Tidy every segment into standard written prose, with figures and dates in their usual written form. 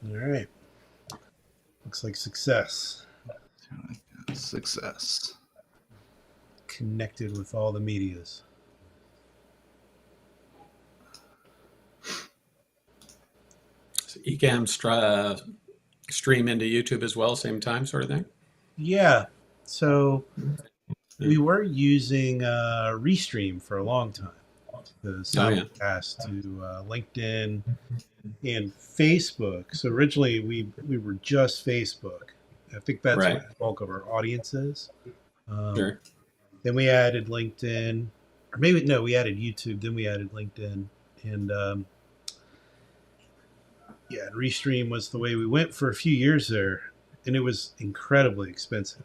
All right. Looks like success. Success. Connected with all the medias. So Ecamm stream into YouTube as well, same time sort of thing? Yeah. So we were using Restream for a long time. The Oh, yeah. simulcast to LinkedIn and Facebook. So originally we were just Facebook. I think that's Right. where the bulk of our audience is. Sure. Then we added LinkedIn, or maybe no, we added YouTube. Then we added LinkedIn, and yeah, Restream was the way we went for a few years there, and it was incredibly expensive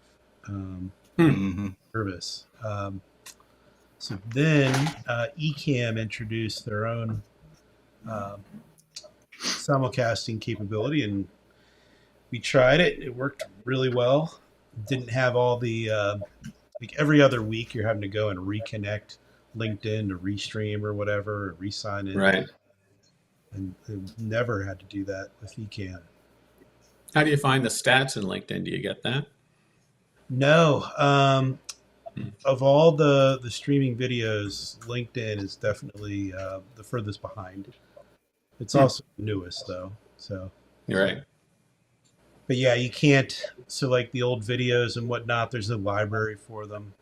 service. So then Ecamm introduced their own simulcasting capability, and we tried it. It worked really well. Didn't have all the like every other week you're having to go and reconnect LinkedIn to Restream or whatever, or re-sign in. Right. And never had to do that with Ecamm. How do you find the stats in LinkedIn? Do you get that? No. Of all the streaming videos, LinkedIn is definitely the furthest behind. It's also the newest though. So You're right. but yeah, you can't. So like the old videos and whatnot, there's a library for them.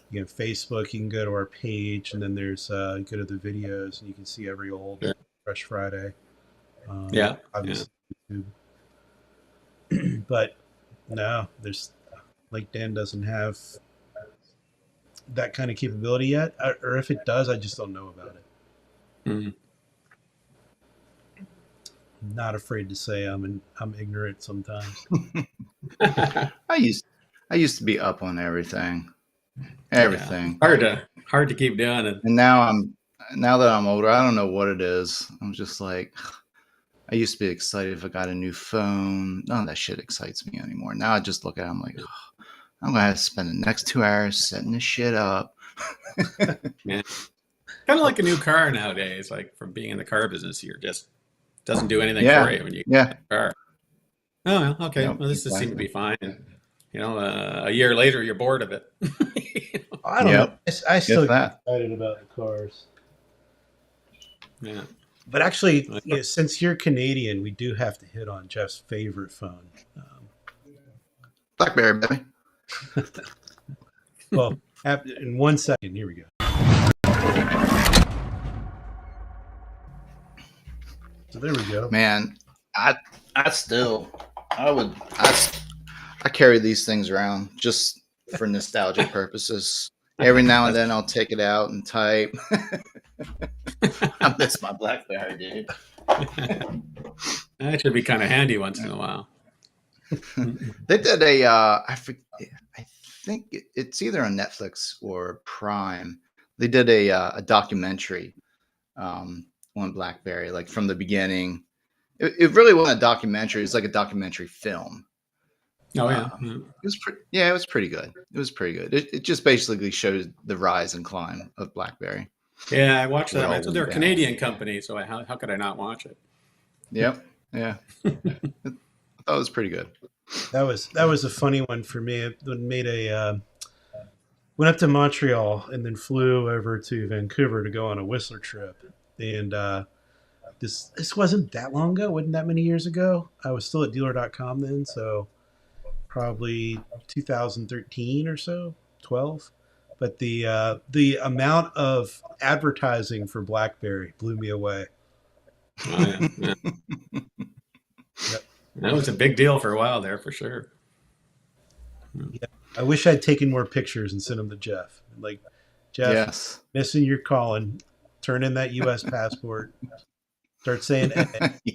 You know, Facebook, you can go to our page, and then there's you go to the videos, and you can see every old Sure. Fresh Friday. Yeah. Obviously, YouTube. But no, there's LinkedIn doesn't have that kind of capability yet, or if it does, I just don't know about it. Mhm. I'm not afraid to say I'm ignorant sometimes. I used to be up on everything. Everything. Yeah. Hard to keep doing it. And now that I'm older, I don't know what it is. I'm just like, I used to be excited if I got a new phone. None of that shit excites me anymore. Now I just look at it, I'm like, oh, I'm gonna have to spend the next 2 hours setting this shit up. Yeah. Kind of like a new car nowadays, like from being in the car business, you're just doesn't do anything for you when you Yeah. get a car. Oh, well, okay. Yep, Well, this just seemed to exactly. be fine. And, a year later, you're bored of it. I don't know. I still If get that. excited about the cars. Yeah. But actually, you know, since you're Canadian, we do have to hit on Jeff's favorite phone. BlackBerry, baby. Well, in 1 second, here we go. So there we go. Man, I carry these things around just for nostalgia purposes. Every now and then I'll take it out and type. I miss my BlackBerry, dude. That should be kind of handy once in a while. They did I think it's either on Netflix or Prime. They did a documentary on BlackBerry, like from the beginning. It really wasn't a documentary. It's like a documentary film. Oh, yeah. It was pretty good. It was pretty good. It just basically shows the rise and climb of BlackBerry. Yeah, I watched that. What all They're a went down. Canadian company, so how could I not watch it? Yep. Yeah. I thought it was pretty good. That was a funny one for me. I went up to Montreal and then flew over to Vancouver to go on a Whistler trip. And this wasn't that long ago. Wasn't that many years ago. I was still at dealer.com then, so probably 2013 or so, 12. But the amount of advertising for BlackBerry blew me away. Oh, yeah. Yep. That was a big deal for a while there, for sure. Yeah. I wish I'd taken more pictures and sent them to Jeff. Like, Jeff, Yes. missing your calling. Turn in that U.S. passport. Start saying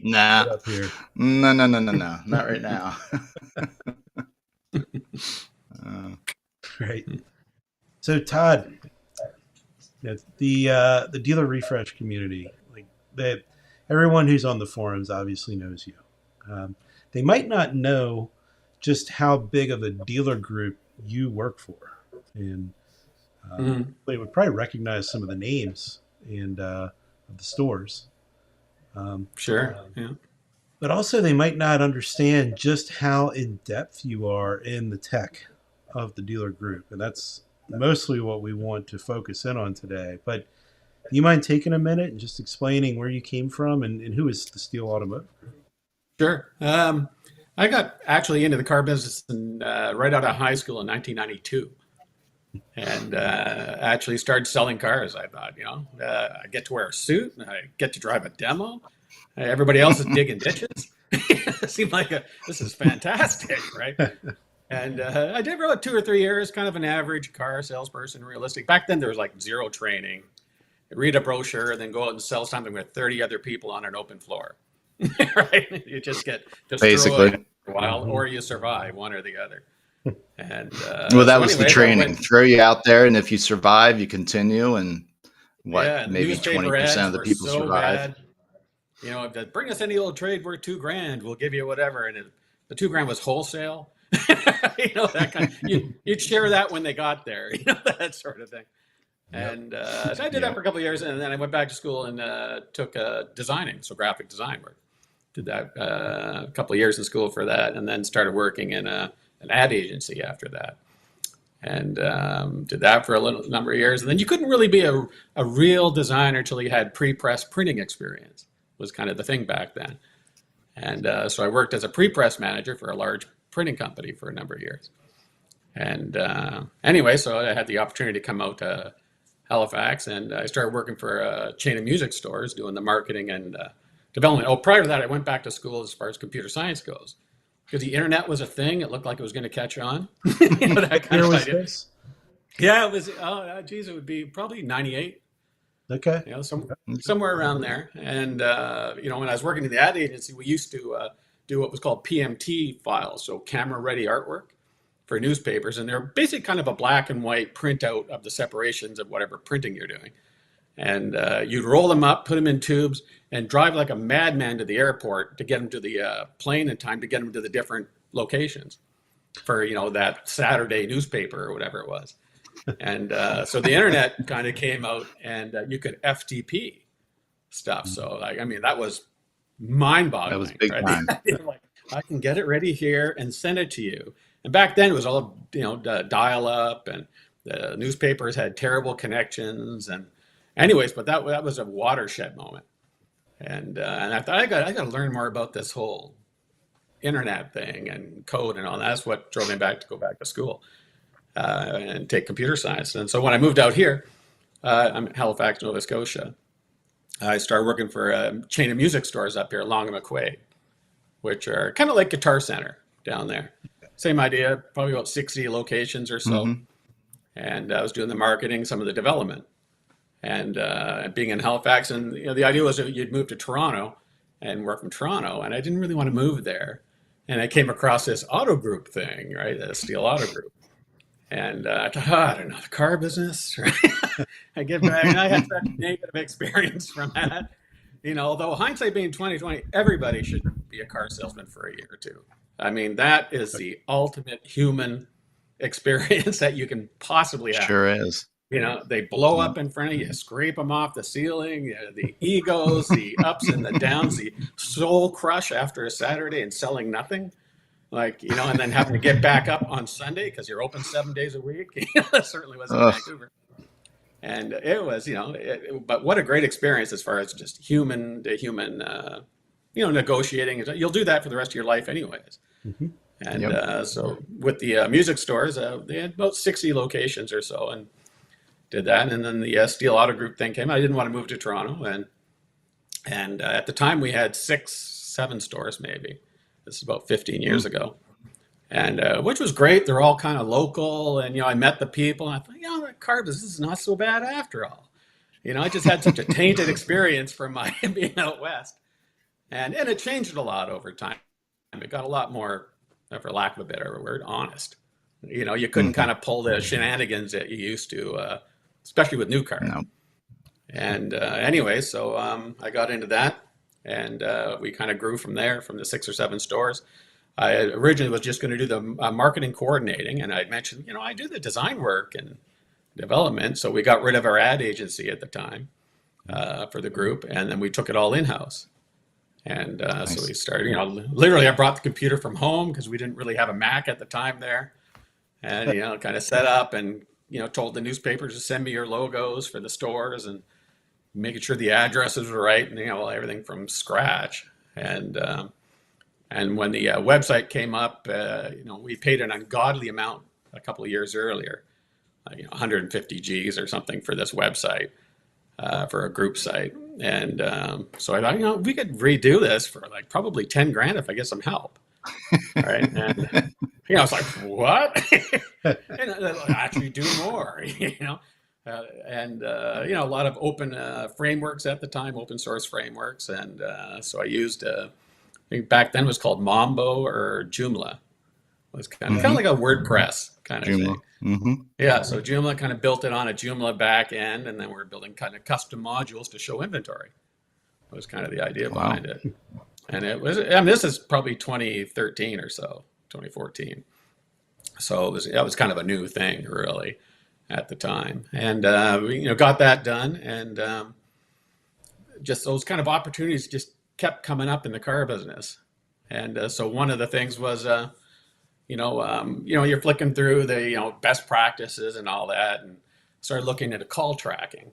Nah. up here. No. Not right now. Right. So Todd, the dealer refresh community, like everyone who's on the forums obviously knows you. They might not know just how big of a dealer group you work for, and they would probably recognize some of the names and of the stores. Sure. Yeah. But also, they might not understand just how in depth you are in the tech of the dealer group. And that's mostly what we want to focus in on today. But do you mind taking a minute and just explaining where you came from and who is the Steele Automotive Group? Sure. I got actually into the car business right out of high school in 1992, and actually started selling cars. I thought, I get to wear a suit, and I get to drive a demo. Everybody else is digging ditches. It seemed like this is fantastic, right? And I did for about 2 or 3 years, kind of an average car salesperson, realistic. Back then, there was like zero training. Read a brochure, then go out and sell something with 30 other people on an open floor. Right? You just get destroyed Basically after a while, or you survive, one or the other. And well, that was the training. Throw you out there, and if you survive, you continue. And maybe 20% of the people so survive. Bad. Bring us any old trade worth $2,000, we'll give you whatever. And the $2,000 was wholesale. That kind. You'd share that when they got there. That sort of thing. And so I did that for a couple of years, and then I went back to school and took designing, so graphic design work. Did that a couple of years in school for that, and then started working in an ad agency after that. And did that for a number of years. And then you couldn't really be a real designer until you had pre-press printing experience, was kind of the thing back then. And so I worked as a pre-press manager for a large printing company for a number of years. And anyway, so I had the opportunity to come out to Halifax, and I started working for a chain of music stores doing the marketing and development. Oh, prior to that, I went back to school as far as computer science goes, because the internet was a thing. It looked like it was going to catch on. That kind of idea. This? Yeah, it was. Oh, geez, it would be probably 98. Okay. Somewhere around there. And when I was working in the ad agency, we used to do what was called PMT files, so camera ready artwork for newspapers, and they're basically kind of a black and white printout of the separations of whatever printing you're doing. And you'd roll them up, put them in tubes, and drive like a madman to the airport to get them to the plane in time to get them to the different locations for that Saturday newspaper or whatever it was. And so the internet kind of came out, and you could FTP stuff. So that was mind-boggling. That was big time. I can get it ready here and send it to you. And back then it was all, dial up, and the newspapers had terrible connections. And anyways, but that was a watershed moment. And I thought I got to learn more about this whole internet thing and code and all that. That's what drove me to go back to school and take computer science. And so when I moved out here, I'm in Halifax, Nova Scotia, I started working for a chain of music stores up here, Long and McQuaid, which are kind of like Guitar Center down there. Same idea, probably about 60 locations or so. Mm-hmm. And I was doing the marketing, some of the development, and being in Halifax. And the idea was that you'd move to Toronto and work from Toronto. And I didn't really want to move there. And I came across this auto group thing, right? The Steele Auto Group. And I thought, I don't know, the car business. Right? I get back, and I had such negative experience from that. Although hindsight being 2020, everybody should be a car salesman for a year or two. I mean, that is the ultimate human experience that you can possibly have. Sure is. They blow up in front of you, scrape them off the ceiling, the egos, the ups and the downs, the soul crush after a Saturday and selling nothing. And then having to get back up on Sunday because you're open 7 days a week. That certainly was in Vancouver. And it was, but what a great experience as far as just human to human, negotiating. You'll do that for the rest of your life anyways. Mm-hmm. And so with the music stores, they had about 60 locations or so and did that. And then the Steele Auto Group thing came. I didn't want to move to Toronto. And at the time we had 6-7 stores maybe. This is about 15 years ago. And which was great. They're all kind of local. And, I met the people. And I thought, that car business is not so bad after all. I just had such a tainted experience from my being out west. And it changed a lot over time. It got a lot more, for lack of a better word, honest. You couldn't kind of pull the shenanigans that you used to, especially with new cars. No. And anyway, so I got into that. And we kind of grew from there, from the 6 or 7 stores. I originally was just going to do the marketing coordinating. And I mentioned, I do the design work and development. So we got rid of our ad agency at the time for the group. And then we took it all in-house. And so Nice. we started, literally I brought the computer from home because we didn't really have a Mac at the time there. And, kind of set up and, told the newspapers to send me your logos for the stores and making sure the addresses were right and, everything from scratch. And when the website came up, we paid an ungodly amount a couple of years earlier, 150 Gs or something for this website, for a group site. And so I thought, we could redo this for like probably 10 grand if I get some help. Right. And, I was like, what? And they'll actually do more, a lot of open frameworks at the time, open source frameworks. And so I used, I think back then it was called Mambo or Joomla. It was kind of like a WordPress kind of Joomla. thing. Yeah, so Joomla kind of built it on a Joomla back end, and then we're building kind of custom modules to show inventory. That was kind of the idea behind it. And it was, this is probably 2013 or so, 2014. So that was kind of a new thing, really, at the time. And we, got that done, and just those kind of opportunities just kept coming up in the car business. And so one of the things was, you're flicking through the best practices and all that, and started looking at call tracking,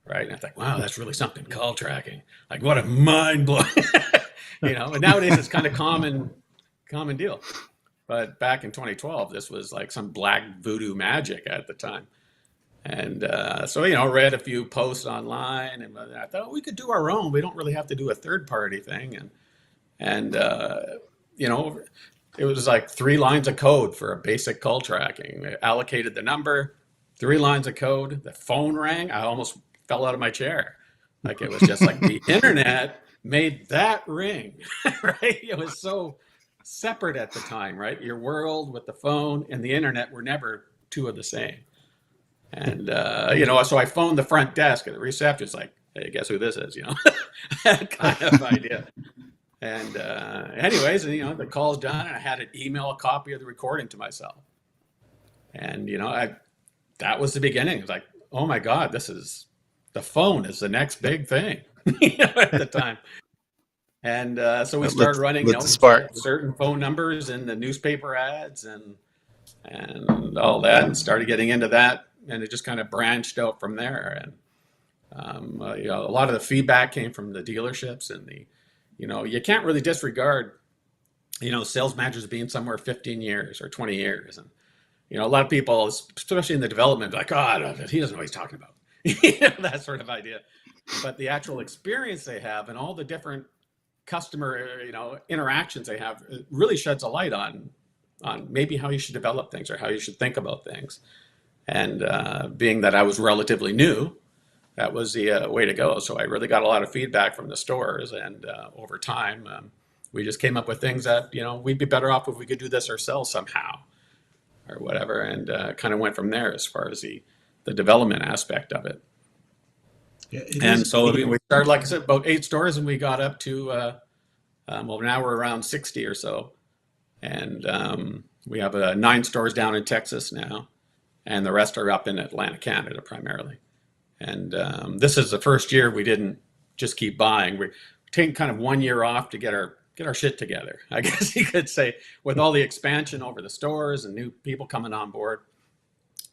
right? And I think, wow, that's really something, call tracking. Like, what a mind blowing, And nowadays it's kind of common deal. But back in 2012, this was like some black voodoo magic at the time. And so, read a few posts online, and I thought we could do our own. We don't really have to do a third party thing. And it was like 3 lines of code for a basic call tracking. I allocated the number, 3 lines of code. The phone rang. I almost fell out of my chair. Like, it was just like the internet made that ring, right? It was so separate at the time, right? Your world with the phone and the internet were never two of the same. And, so I phoned the front desk, and the receptionist like, hey, guess who this is, that kind of idea. And anyways, the call's done, and I had to email a copy of the recording to myself. And, that was the beginning. It was like, oh my God, the phone is the next big thing, at the time. And so we started running, certain phone numbers in the newspaper ads and all that, and started getting into that. And it just kind of branched out from there. And, a lot of the feedback came from the dealerships, and you can't really disregard, sales managers being somewhere 15 years or 20 years. And, a lot of people, especially in the development, like, oh, he doesn't know what he's talking about, that sort of idea. But the actual experience they have and all the different customer, interactions they have, it really sheds a light on maybe how you should develop things or how you should think about things. And being that I was relatively new, that was the way to go. So I really got a lot of feedback from the stores, and over time, we just came up with things that, we'd be better off if we could do this ourselves somehow or whatever, and kind of went from there as far as the development aspect of it. Yeah, and so we started, like I said, about 8 stores, and we got up to, now we're around 60 or so. And we have 9 stores down in Texas now, and the rest are up in Atlanta, Canada, primarily. And this is the first year we didn't just keep buying. We're taking kind of 1 year off to get our shit together, I guess you could say, with all the expansion over the stores and new people coming on board.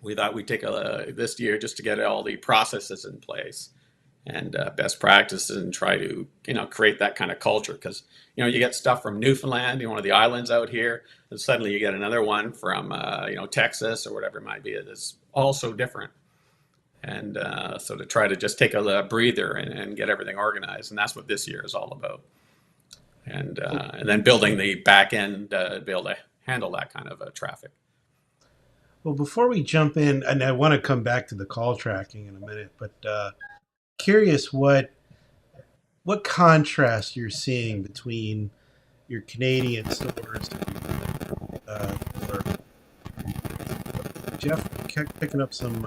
We thought we'd take this year just to get all the processes in place and best practices, and try to, create that kind of culture. Because, you get stuff from Newfoundland, one of the islands out here, and suddenly you get another one from, Texas or whatever it might be. It's all so different. And so to try to just take a breather and get everything organized. And that's what this year is all about. And then building the back end to be able to handle that kind of traffic. Well, before we jump in, and I want to come back to the call tracking in a minute, but curious what contrast you're seeing between your Canadian stores and Jeff kept picking up some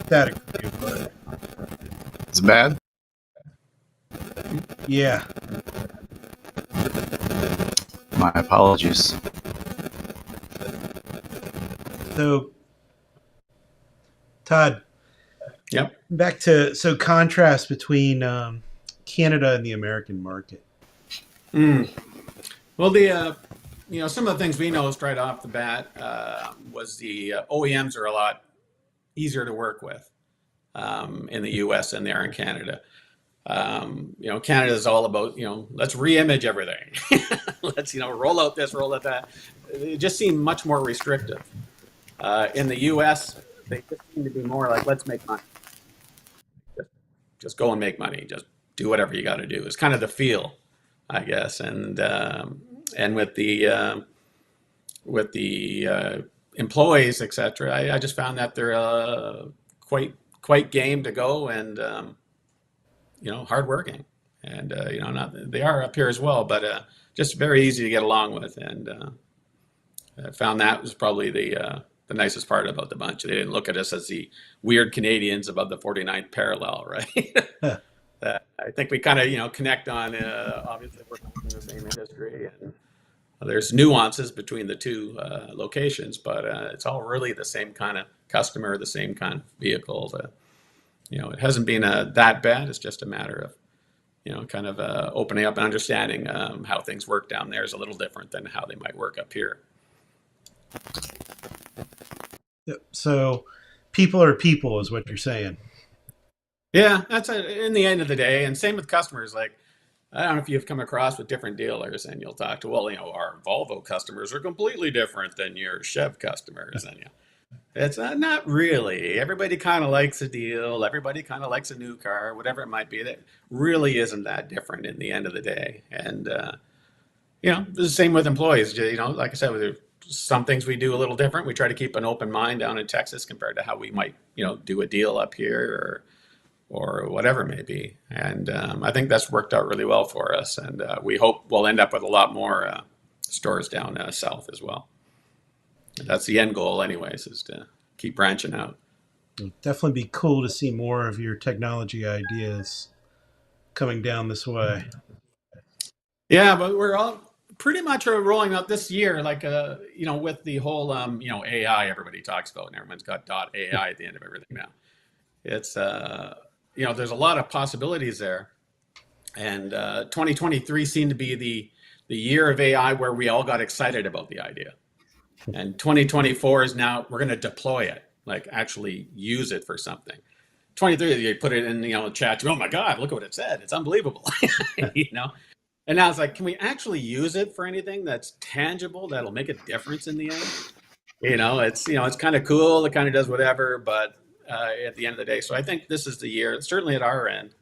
static from you, but it's bad. Yeah. My apologies. So, Todd. Yep. Back to contrast between Canada and the American market? Mm. Well, the some of the things we noticed right off the bat was the OEMs are a lot easier to work with in the U.S. than they are in Canada. Canada is all about, let's re-image everything. Let's, roll out this, roll out that. It just seemed much more restrictive. In the U.S., they just seem to be more like, let's make money. Just go and make money. Just do whatever you got to do. It's kind of the feel, I guess. And with the employees, etc., I just found that they're quite game to go and hardworking, and they are up here as well, but just very easy to get along with, and I found that was probably the nicest part about the bunch. They didn't look at us as the weird Canadians above the 49th parallel, right? I think we kind of connect on obviously we're in the same industry, and there's nuances between the two locations, but it's all really the same kind of customer, the same kind of vehicle. It hasn't been that bad. It's just a matter of, kind of opening up and understanding how things work down there is a little different than how they might work up here. So people are people is what you're saying. Yeah, that's in the end of the day. And same with customers. Like, I don't know if you've come across with different dealers and you'll talk to, our Volvo customers are completely different than your Chev customers. And it's not really. Everybody kind of likes a deal. Everybody kind of likes a new car, whatever it might be. That really isn't that different in the end of the day. And, the same with employees. Like I said, there's some things we do a little different. We try to keep an open mind down in Texas compared to how we might, do a deal up here or whatever it may be. And I think that's worked out really well for us. And we hope we'll end up with a lot more stores down south as well. That's the end goal anyways, is to keep branching out. It'll definitely be cool to see more of your technology ideas coming down this way. Yeah, but we're all pretty much rolling out this year, like, with the whole, AI everybody talks about, and everyone's got .ai at the end of everything now. It's, there's a lot of possibilities there. And 2023 seemed to be the year of AI where we all got excited about the idea. And 2024 is now we're going to deploy it, like actually use it for something. 23, you put it in, chat. Oh my God, look at what it said. It's unbelievable. And now it's like, can we actually use it for anything that's tangible, that'll make a difference in the end? It's kind of cool. It kind of does whatever, but at the end of the day, so I think this is the year, certainly at our end,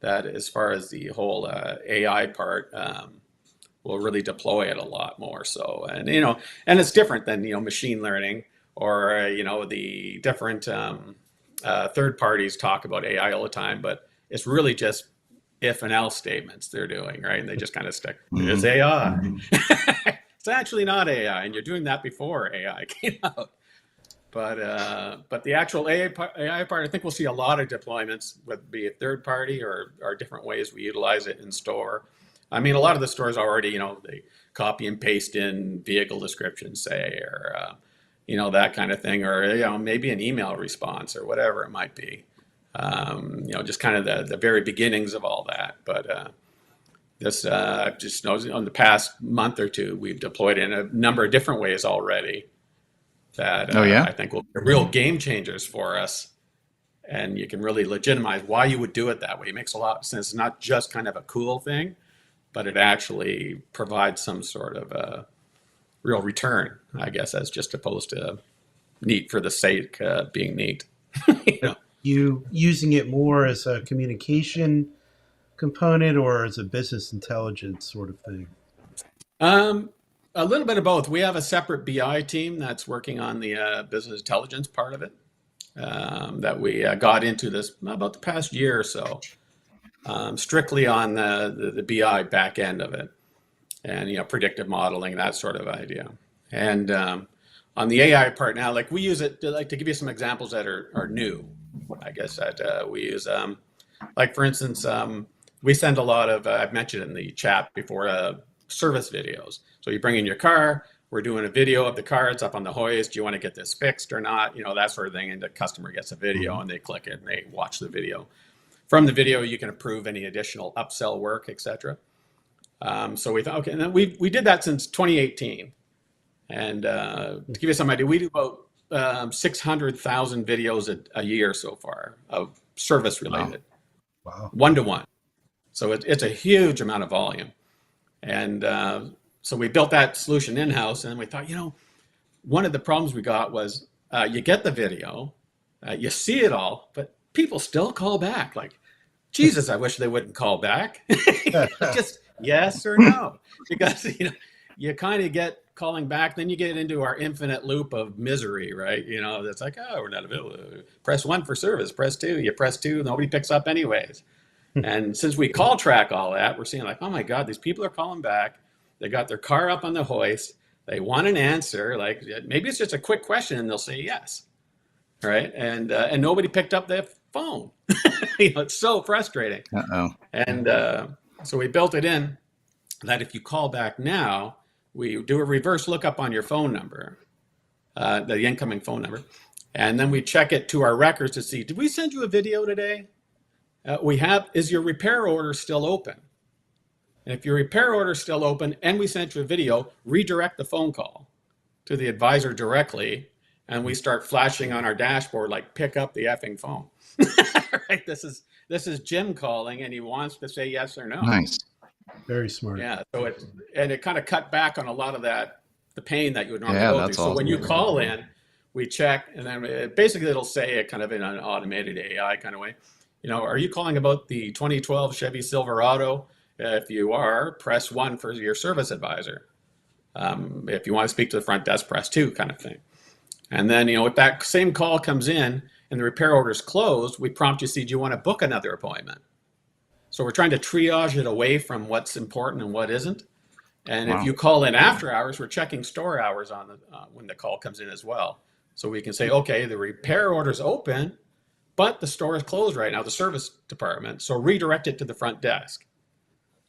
that as far as the whole AI part, we'll really deploy it a lot more. So, and it's different than machine learning or the different third parties talk about AI all the time, but it's really just if and else statements they're doing, right? And they just kind of stick. It's AI. It's actually not AI, and you're doing that before AI came out. But the actual AI part, I think we'll see a lot of deployments, whether it be a third party or different ways we utilize it in store. I mean, a lot of the stores already, they copy and paste in vehicle descriptions, say, or, that kind of thing, or, maybe an email response or whatever it might be. Just kind of the very beginnings of all that. But I've just noticed on the past month or two, we've deployed in a number of different ways already that I think will be real game changers for us. And you can really legitimize why you would do it that way. It makes a lot of sense. It's not just kind of a cool thing, but it actually provides some sort of a real return, I guess, as just opposed to neat for the sake of being neat. You using it more as a communication component or as a business intelligence sort of thing? A little bit of both. We have a separate BI team that's working on the business intelligence part of it that we got into this about the past year or so, strictly on the BI back end of it, and predictive modeling, that sort of idea. And on the AI part now, like we use it to give you some examples that are new. I guess that we use, like for instance, we send a lot of, I've mentioned in the chat before, service videos. So you bring in your car, we're doing a video of the car, it's up on the hoist, do you want to get this fixed or not? That sort of thing. And the customer gets a video and they click it and they watch the video. from the video, you can approve any additional upsell work, etc. So we thought, okay, and then we did that since 2018. And to give you some idea, we do about 600,000 videos a year so far of service related, Wow. 1-to-1. So it's a huge amount of volume. And so we built that solution in-house, and we thought, one of the problems we got was you get the video, you see it all, but people still call back. Like, Jesus, I wish they wouldn't call back. Just yes or no, because you kind of get calling back, then you get into our infinite loop of misery, right? It's like, oh, we're not available. Press 1 for service. Press 2. You press 2, nobody picks up anyways. And since we call track all that, we're seeing like, oh my God, these people are calling back. They got their car up on the hoist. They want an answer. Like maybe it's just a quick question and they'll say yes. Right. And nobody picked up their phone. It's so frustrating. Uh-oh. And so we built it in that if you call back now, we do a reverse lookup on your phone number, the incoming phone number. And then we check it to our records to see, did we send you a video today? Is your repair order still open? And if your repair order is still open and we sent you a video, redirect the phone call to the advisor directly, and we start flashing on our dashboard like, pick up the effing phone. Right? This is Jim calling, and he wants to say yes or no. Nice. Very smart. Yeah. So it kind of cut back on a lot of the pain that you would normally Yeah, go that's through. So when awesome. you call in, we check, and then basically it'll say it kind of in an automated AI kind of way. Are you calling about the 2012 Chevy Silverado? If you are, press 1 for your service advisor. If you want to speak to the front desk, press 2 kind of thing. And then, if that same call comes in and the repair order is closed, we prompt you, do you want to book another appointment? So we're trying to triage it away from what's important and what isn't. And Wow. if you call in after hours, we're checking store hours on when the call comes in as well. So we can say, okay, the repair order's open, but the store is closed right now, the service department. So redirect it to the front desk,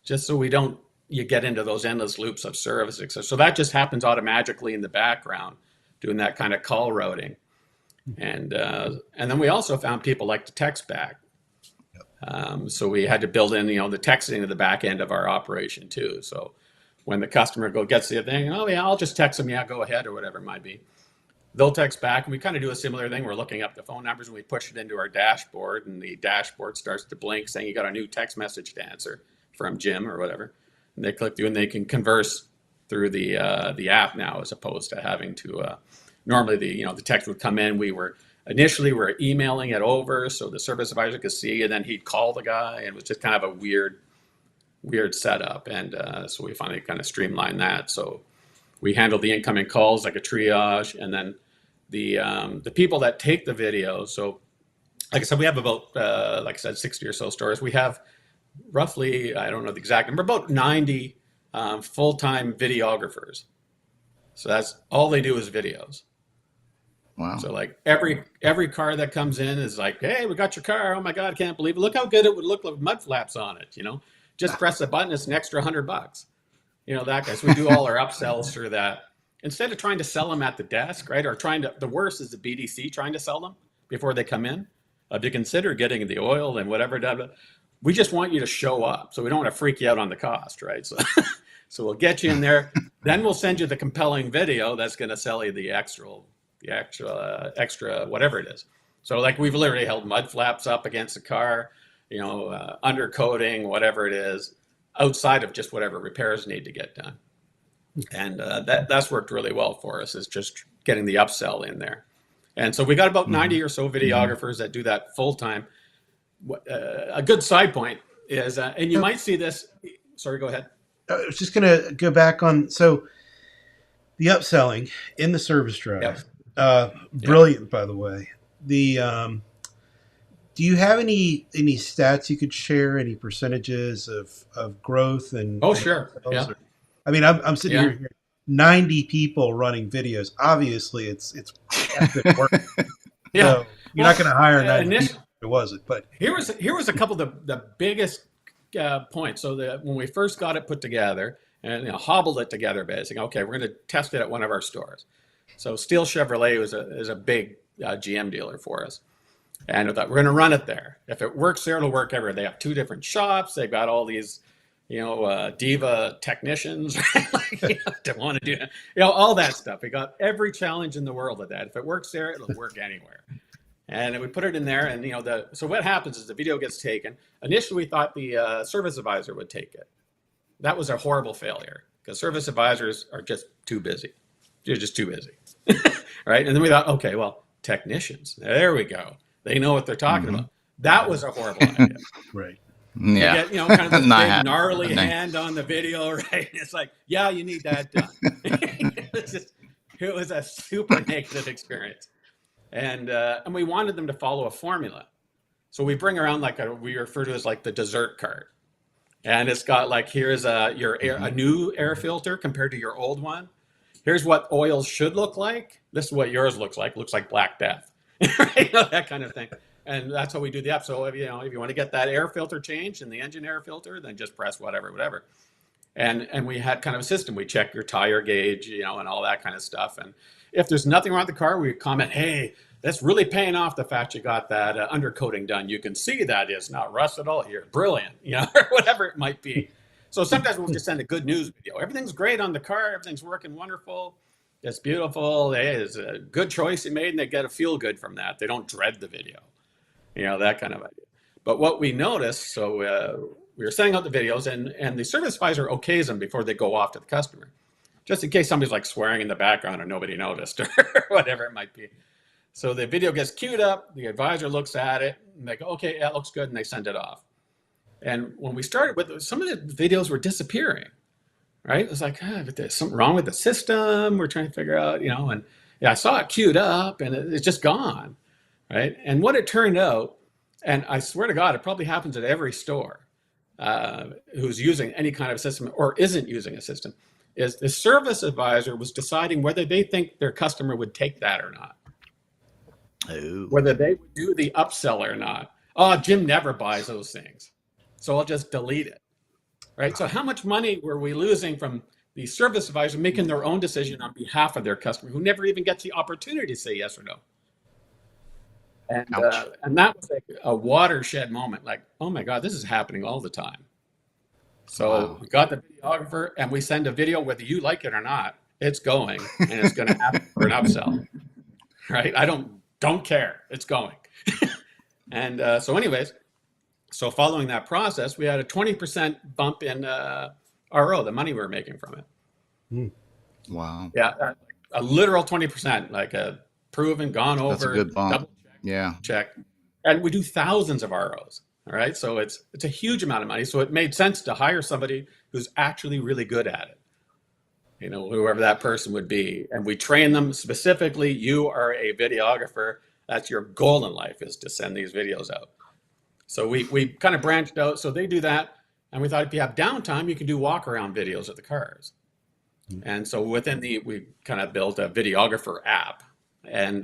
just so you get into those endless loops of service, etc. So that just happens automatically in the background, doing that kind of call routing. And then we also found people like to text back. So we had to build in, the texting at the back end of our operation too. So when the customer gets the thing, oh yeah, I'll just text them, yeah, go ahead, or whatever it might be. They'll text back, and we kind of do a similar thing. We're looking up the phone numbers, and we push it into our dashboard, and the dashboard starts to blink saying you got a new text message to answer from Jim or whatever. And they click through, and they can converse through the app now, as opposed to having to normally the text would come in. Initially we're emailing it over so the service advisor could see, and then he'd call the guy, and it was just kind of a weird setup. And so we finally kind of streamlined that. So we handle the incoming calls like a triage, and then the people that take the video. So like I said, we have about, 60 or so stores. We have roughly, I don't know the exact number, about 90 full-time videographers. So that's all they do is videos. Wow. So like every car that comes in is like, hey, we got your car. Oh my God, I can't believe it. Look how good it would look with mud flaps on it. Just press the button. It's an extra $100. That guy. So we do all our upsells through that. Instead of trying to sell them at the desk, right? Or the worst is the BDC trying to sell them before they come in. To consider getting the oil and whatever. We just want you to show up. So we don't want to freak you out on the cost, right? So we'll get you in there. Then we'll send you the compelling video that's going to sell you the extra whatever it is. So like we've literally held mud flaps up against the car, undercoating, whatever it is, outside of just whatever repairs need to get done. And that's worked really well for us, is just getting the upsell in there. And so we got about 90 or so videographers that do that full time. A good side point is, and you might see this. Sorry, go ahead. I was just going to go back on, so the upselling in the service drive, brilliant, by the way. Do you have any stats you could share, any percentages of growth? And oh, sure. Yeah. I mean, I'm sitting here hearing 90 people running videos. Obviously, it's epic work. Yeah. So you're not going to hire 90 people. It wasn't, but here was a couple of the biggest points. So when we first got it put together and hobbled it together, basically, okay, we're going to test it at one of our stores. So Steele Chevrolet is a big GM dealer for us, And I thought, we're going to run it there. If it works there, it'll work everywhere. They have 2 different shops. They've got all these, diva technicians, like, to want to do, all that stuff. We got every challenge in the world with that. If it works there, it'll work anywhere. And we put it in there, and so what happens is the video gets taken. Initially, we thought the service advisor would take it. That was a horrible failure because service advisors are just too busy. They're just too busy, right? And then we thought, okay, well, technicians, there we go. They know what they're talking about. That was a horrible idea. Right. Yeah. You get, kind of this big gnarly hand on the video, right? It's like, yeah, you need that done. It was a super negative experience. And we wanted them to follow a formula. So we bring around we refer to as like the dessert cart. And it's got like, here's a new air filter compared to your old one. Here's what oils should look like. This is what yours looks like. Looks like Black Death, right? That kind of thing. And that's how we do the app. So if you want to get that air filter changed in the engine air filter, then just press whatever. And we had kind of a system. We check your tire gauge, and all that kind of stuff. And if there's nothing wrong with the car, we comment, hey, that's really paying off the fact you got that undercoating done. You can see that it's not rust at all here. Brilliant, or whatever it might be. So sometimes we'll just send a good news video. Everything's great on the car. Everything's working wonderful. It's beautiful. It's a good choice you made, and they get a feel good from that. They don't dread the video, that kind of idea. But what we noticed, so we were sending out the videos, and the service advisor okays them before they go off to the customer, just in case somebody's like swearing in the background or nobody noticed or whatever it might be. So the video gets queued up, the advisor looks at it, and they go, okay, that looks good, and they send it off. And when we started with it, some of the videos were disappearing, right? It was like, but there's something wrong with the system. We're trying to figure out, and I saw it queued up, and it's just gone, right? And what it turned out, and I swear to God, it probably happens at every store who's using any kind of system or isn't using a system, is the service advisor was deciding whether they think their customer would take that or not. Oh. Whether they would do the upsell or not. Oh, Jim never buys those things, so I'll just delete it, right? So how much money were we losing from the service advisor making their own decision on behalf of their customer who never even gets the opportunity to say yes or no? And that was like a watershed moment, like, oh my God, this is happening all the time. So we got the videographer, and we send a video, whether you like it or not, it's going, and it's going to happen for an upsell, right? I don't care, it's going. And so anyways, so following that process, we had a 20% bump in RO, the money we were making from it. Wow. Yeah, a literal 20%, like a proven, gone over. That's a good bump. Double check. And we do thousands of ROs. All right. So it's a huge amount of money. So it made sense to hire somebody who's actually really good at it. Whoever that person would be. And we train them specifically. You are a videographer. That's your goal in life, is to send these videos out. So we kind of branched out. So they do that. And we thought if you have downtime, you can do walk around videos of the cars. And so we kind of built a videographer app. And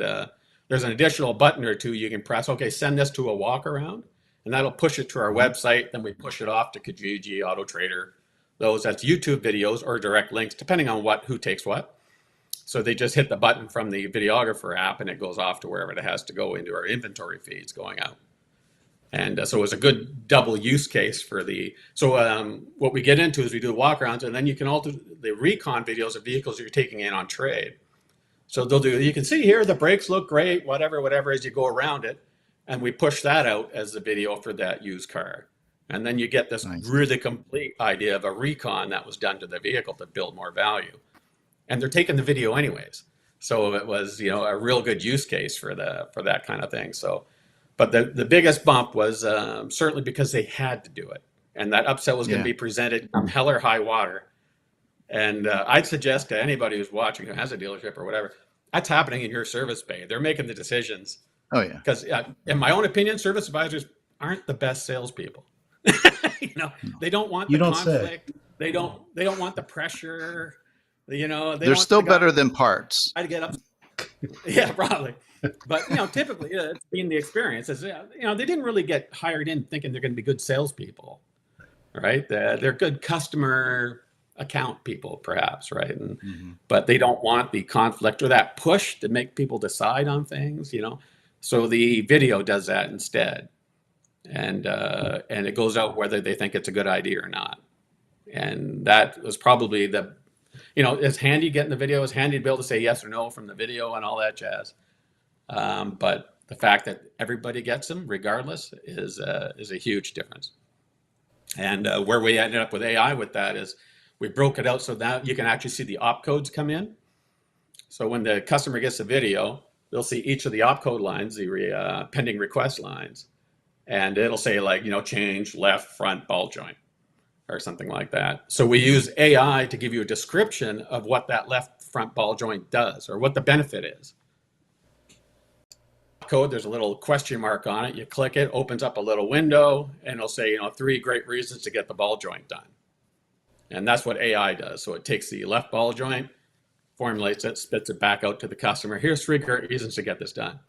there's an additional button or two you can press. Okay, send this to a walk around. And that'll push it to our website. Then we push it off to Kijiji, Auto Trader. That's YouTube videos or direct links, depending on who takes what. So they just hit the button from the videographer app, and it goes off to wherever it has to go into our inventory feeds going out. And so it was a good double use case for what we get into is we do walk-arounds, and then you can also do the recon videos of vehicles you're taking in on trade. So you can see here, the brakes look great, whatever, as you go around it. And we push that out as the video for that used car. And then you get this really complete idea of a recon that was done to the vehicle to build more value. And they're taking the video anyways. So it was, a real good use case for that kind of thing. So, but the biggest bump was certainly because they had to do it. And that upsell was going to be presented from hell or high water. And I'd suggest to anybody who's watching who has a dealership or whatever, that's happening in your service bay. They're making the decisions. Oh yeah. Because in my own opinion, service advisors aren't the best salespeople. They don't want the conflict. They don't want the pressure. They're still better than parts. I get up. Yeah, probably. But typically, it's been the experience. Is they didn't really get hired in thinking they're going to be good salespeople, right? They're good customer account people, perhaps, right? But they don't want the conflict or that push to make people decide on things. So the video does that instead, and it goes out whether they think it's a good idea or not. And that was probably it's handy getting the video. It's handy to be able to say yes or no from the video and all that jazz. But the fact that everybody gets them regardless is a huge difference. And where we ended up with AI with that is we broke it out so that you can actually see the opcodes come in. So when the customer gets the video, they'll see each of the opcode lines, the pending request lines, and it'll say like, change left front ball joint or something like that. So we use AI to give you a description of what that left front ball joint does or what the benefit is. Code, there's a little question mark on it. You click it, opens up a little window, and it'll say, 3 great reasons to get the ball joint done. And that's what AI does. So it takes the left ball joint, formulates it, spits it back out to the customer. Here's 3 great reasons to get this done.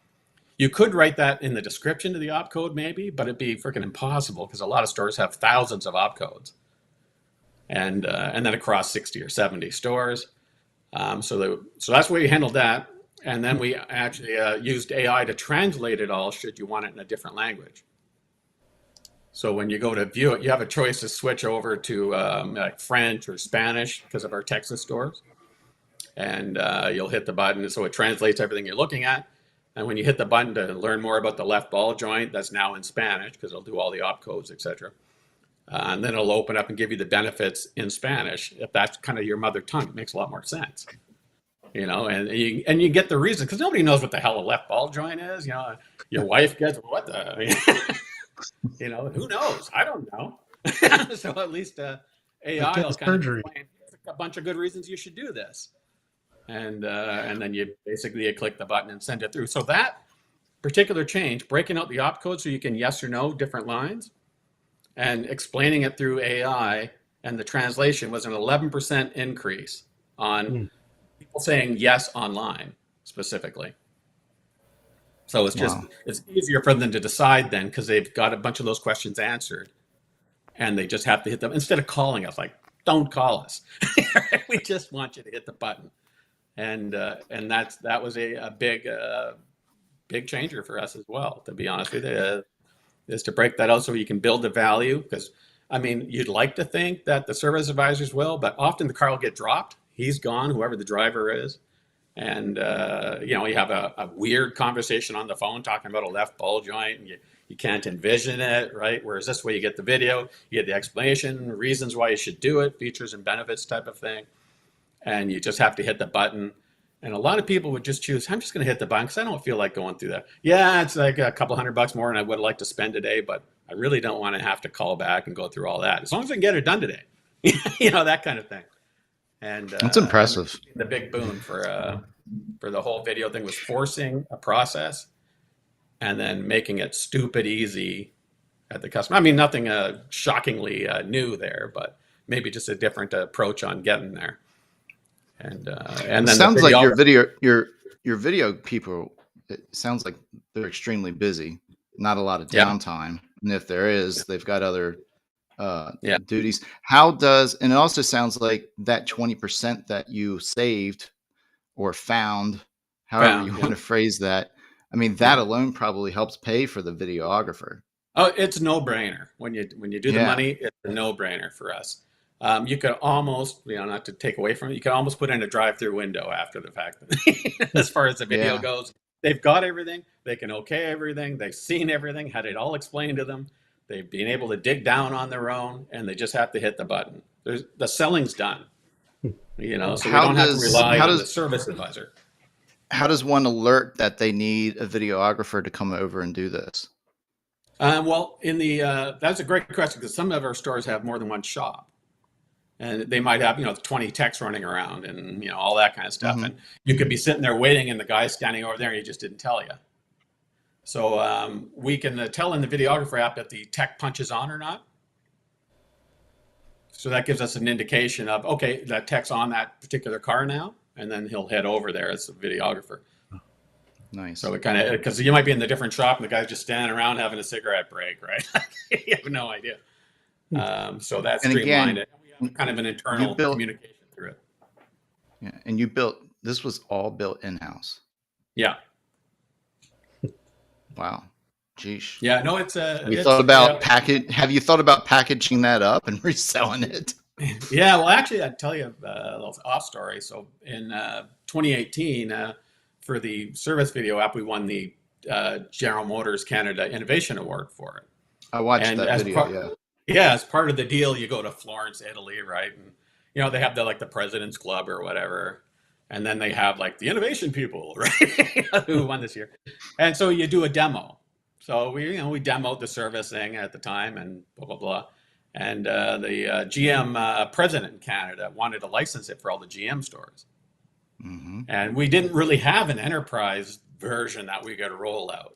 You could write that in the description of the opcode maybe, but it'd be freaking impossible because a lot of stores have thousands of opcodes. And then across 60 or 70 stores. So that's where we handled that. And then we actually used AI to translate it all should you want it in a different language. So when you go to view it, you have a choice to switch over to like French or Spanish because of our Texas stores. And you'll hit the button. So it translates everything you're looking at. And when you hit the button to learn more about the left ball joint, that's now in Spanish because it'll do all the opcodes, etc. And then it'll open up and give you the benefits in Spanish. If that's kind of your mother tongue, it makes a lot more sense. And you get the reason because nobody knows what the hell a left ball joint is. Your wife gets what the, who knows? I don't know. So at least AI will kind of explain a bunch of good reasons you should do this, and then you click the button and send it through. So that particular change, breaking out the opcode so you can yes or no different lines, and explaining it through AI and the translation was an 11% increase on people saying yes online specifically. So it's just, it's easier for them to decide then because they've got a bunch of those questions answered and they just have to hit them instead of calling us, like, don't call us. We just want you to hit the button. And that was a big changer for us as well, to be honest with you, is to break that out so you can build the value. Because you'd like to think that the service advisors will, but often the car will get dropped. He's gone, whoever the driver is. And, you have a weird conversation on the phone talking about a left ball joint and you can't envision it, right? Whereas this way you get the video, you get the explanation, reasons why you should do it, features and benefits type of thing. And you just have to hit the button. And a lot of people would just choose, I'm just going to hit the button because I don't feel like going through that. Yeah, it's like a couple $100 more than I would like to spend today, but I really don't want to have to call back and go through all that. As long as I can get it done today, that kind of thing. And that's impressive. The big boom for the whole video thing was forcing a process and then making it stupid easy at the customer. Nothing shockingly new there, but maybe just a different approach on getting there. And then it sounds like your video people. It sounds like they're extremely busy. Not a lot of downtime, and if there is, they've got other duties. And it also sounds like that 20% that you saved or found, however you want to phrase that. That alone probably helps pay for the videographer. Oh, it's no brainer when you do the money. It's a no brainer for us. You could almost, not to take away from it, you could almost put in a drive-through window after the fact. As far as the video goes, they've got everything. They can okay everything. They've seen everything, had it all explained to them. They've been able to dig down on their own, and they just have to hit the button. The selling's done. So we don't have to rely on the service advisor. How does one alert that they need a videographer to come over and do this? Well, that's a great question because some of our stores have more than one shop. And they might have, 20 techs running around and, all that kind of stuff. Mm-hmm. And you could be sitting there waiting and the guy's standing over there and he just didn't tell you. So we can tell in the videographer app that the tech punches on or not. So that gives us an indication of, okay, that tech's on that particular car now. And then he'll head over there as a videographer. Nice. So it kind of, because you might be in the different shop and the guy's just standing around having a cigarette break, right? You have no idea. So that's streamlined it. Kind of an internal communication through it. Yeah, and this was all built in-house. Yeah. Wow. Geesh. Yeah, no, it's Have you it's thought about Have you thought about packaging that up and reselling it? yeah. Well, actually, I'd tell you a little off story. So in 2018, for the service video app, we won the General Motors Canada Innovation Award for it. I watched And that as video. part, Yeah. yeah, as part of the deal, you go to Florence, Italy, right? And they have the President's Club or whatever, and then they have like the innovation people, right, who won this year, and so you do a demo. So we demoed the service thing at the time, and blah blah blah, and the GM president in Canada wanted to license it for all the GM stores, Mm-hmm. and we didn't really have an enterprise version that we could roll out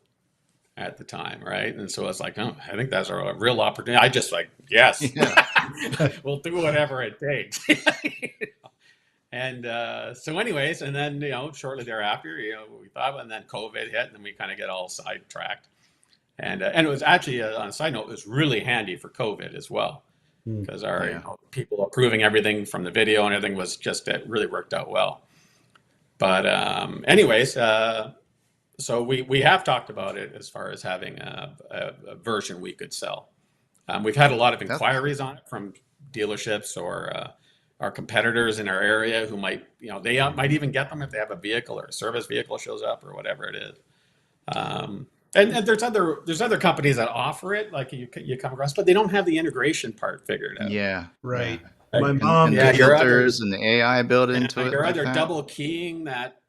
at the time, right? And so it's like, oh, I think that's a real opportunity. I just like, yes, Yeah. we'll do whatever it takes. And so, anyways, and then shortly thereafter, we thought, and then COVID hit, and then we kind of get all sidetracked. And it was actually on a side note, it was really handy for COVID as well, because our Yeah. people approving everything from the video and everything was just it really worked out well. But anyways. So we have talked about it as far as having a version we could sell. We've had a lot of inquiries on it from dealerships or our competitors in our area who might, they might even get them if they have a vehicle or a service vehicle shows up or whatever it is. And there's other companies that offer it, like you come across, but they don't have the integration part figured out. Yeah. Right. Yeah. My And mom. the filters and the AI built into it. You're like either that. double keying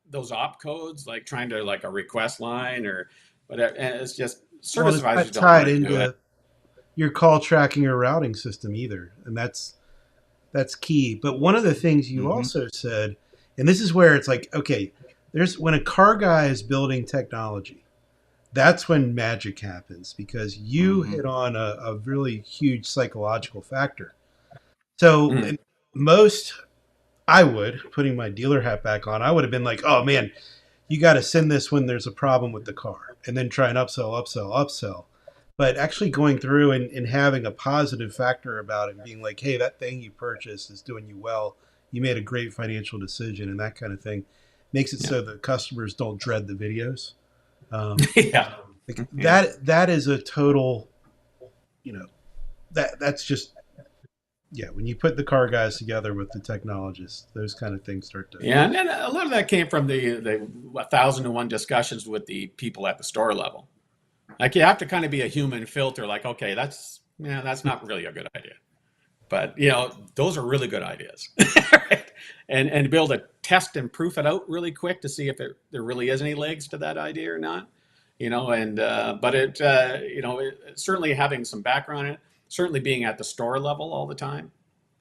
those op codes, like trying to like a request line or whatever, and it's just service Well, advisors it's don't not tied want to do into it. your call tracking or routing system either, and that's key. But one of the things you Mhm. also said, and this is where it's like, okay, there's when a car guy is building technology, that's when magic happens, because you Mhm. hit on a really huge psychological factor. So Mm. I would, putting my dealer hat back on, I would have been like, oh man, you got to send this when there's a problem with the car, and then try and upsell. But actually going through and having a positive factor about it, and being like, hey, that thing you purchased is doing you well. You made a great financial decision, and that kind of thing makes it so the customers don't dread the videos. Yeah. That is a total, that's just, when you put the car guys together with the technologists, those kind of things start to. Yeah, and then a lot of that came from the 1,001 discussions with the people at the store level. Like you have to kind of be a human filter. Like, okay, that's not really a good idea, but those are really good ideas, right? And be able to test and proof it out really quick to see if there really is any legs to that idea or not. But certainly having some background in it, certainly being at the store level all the time,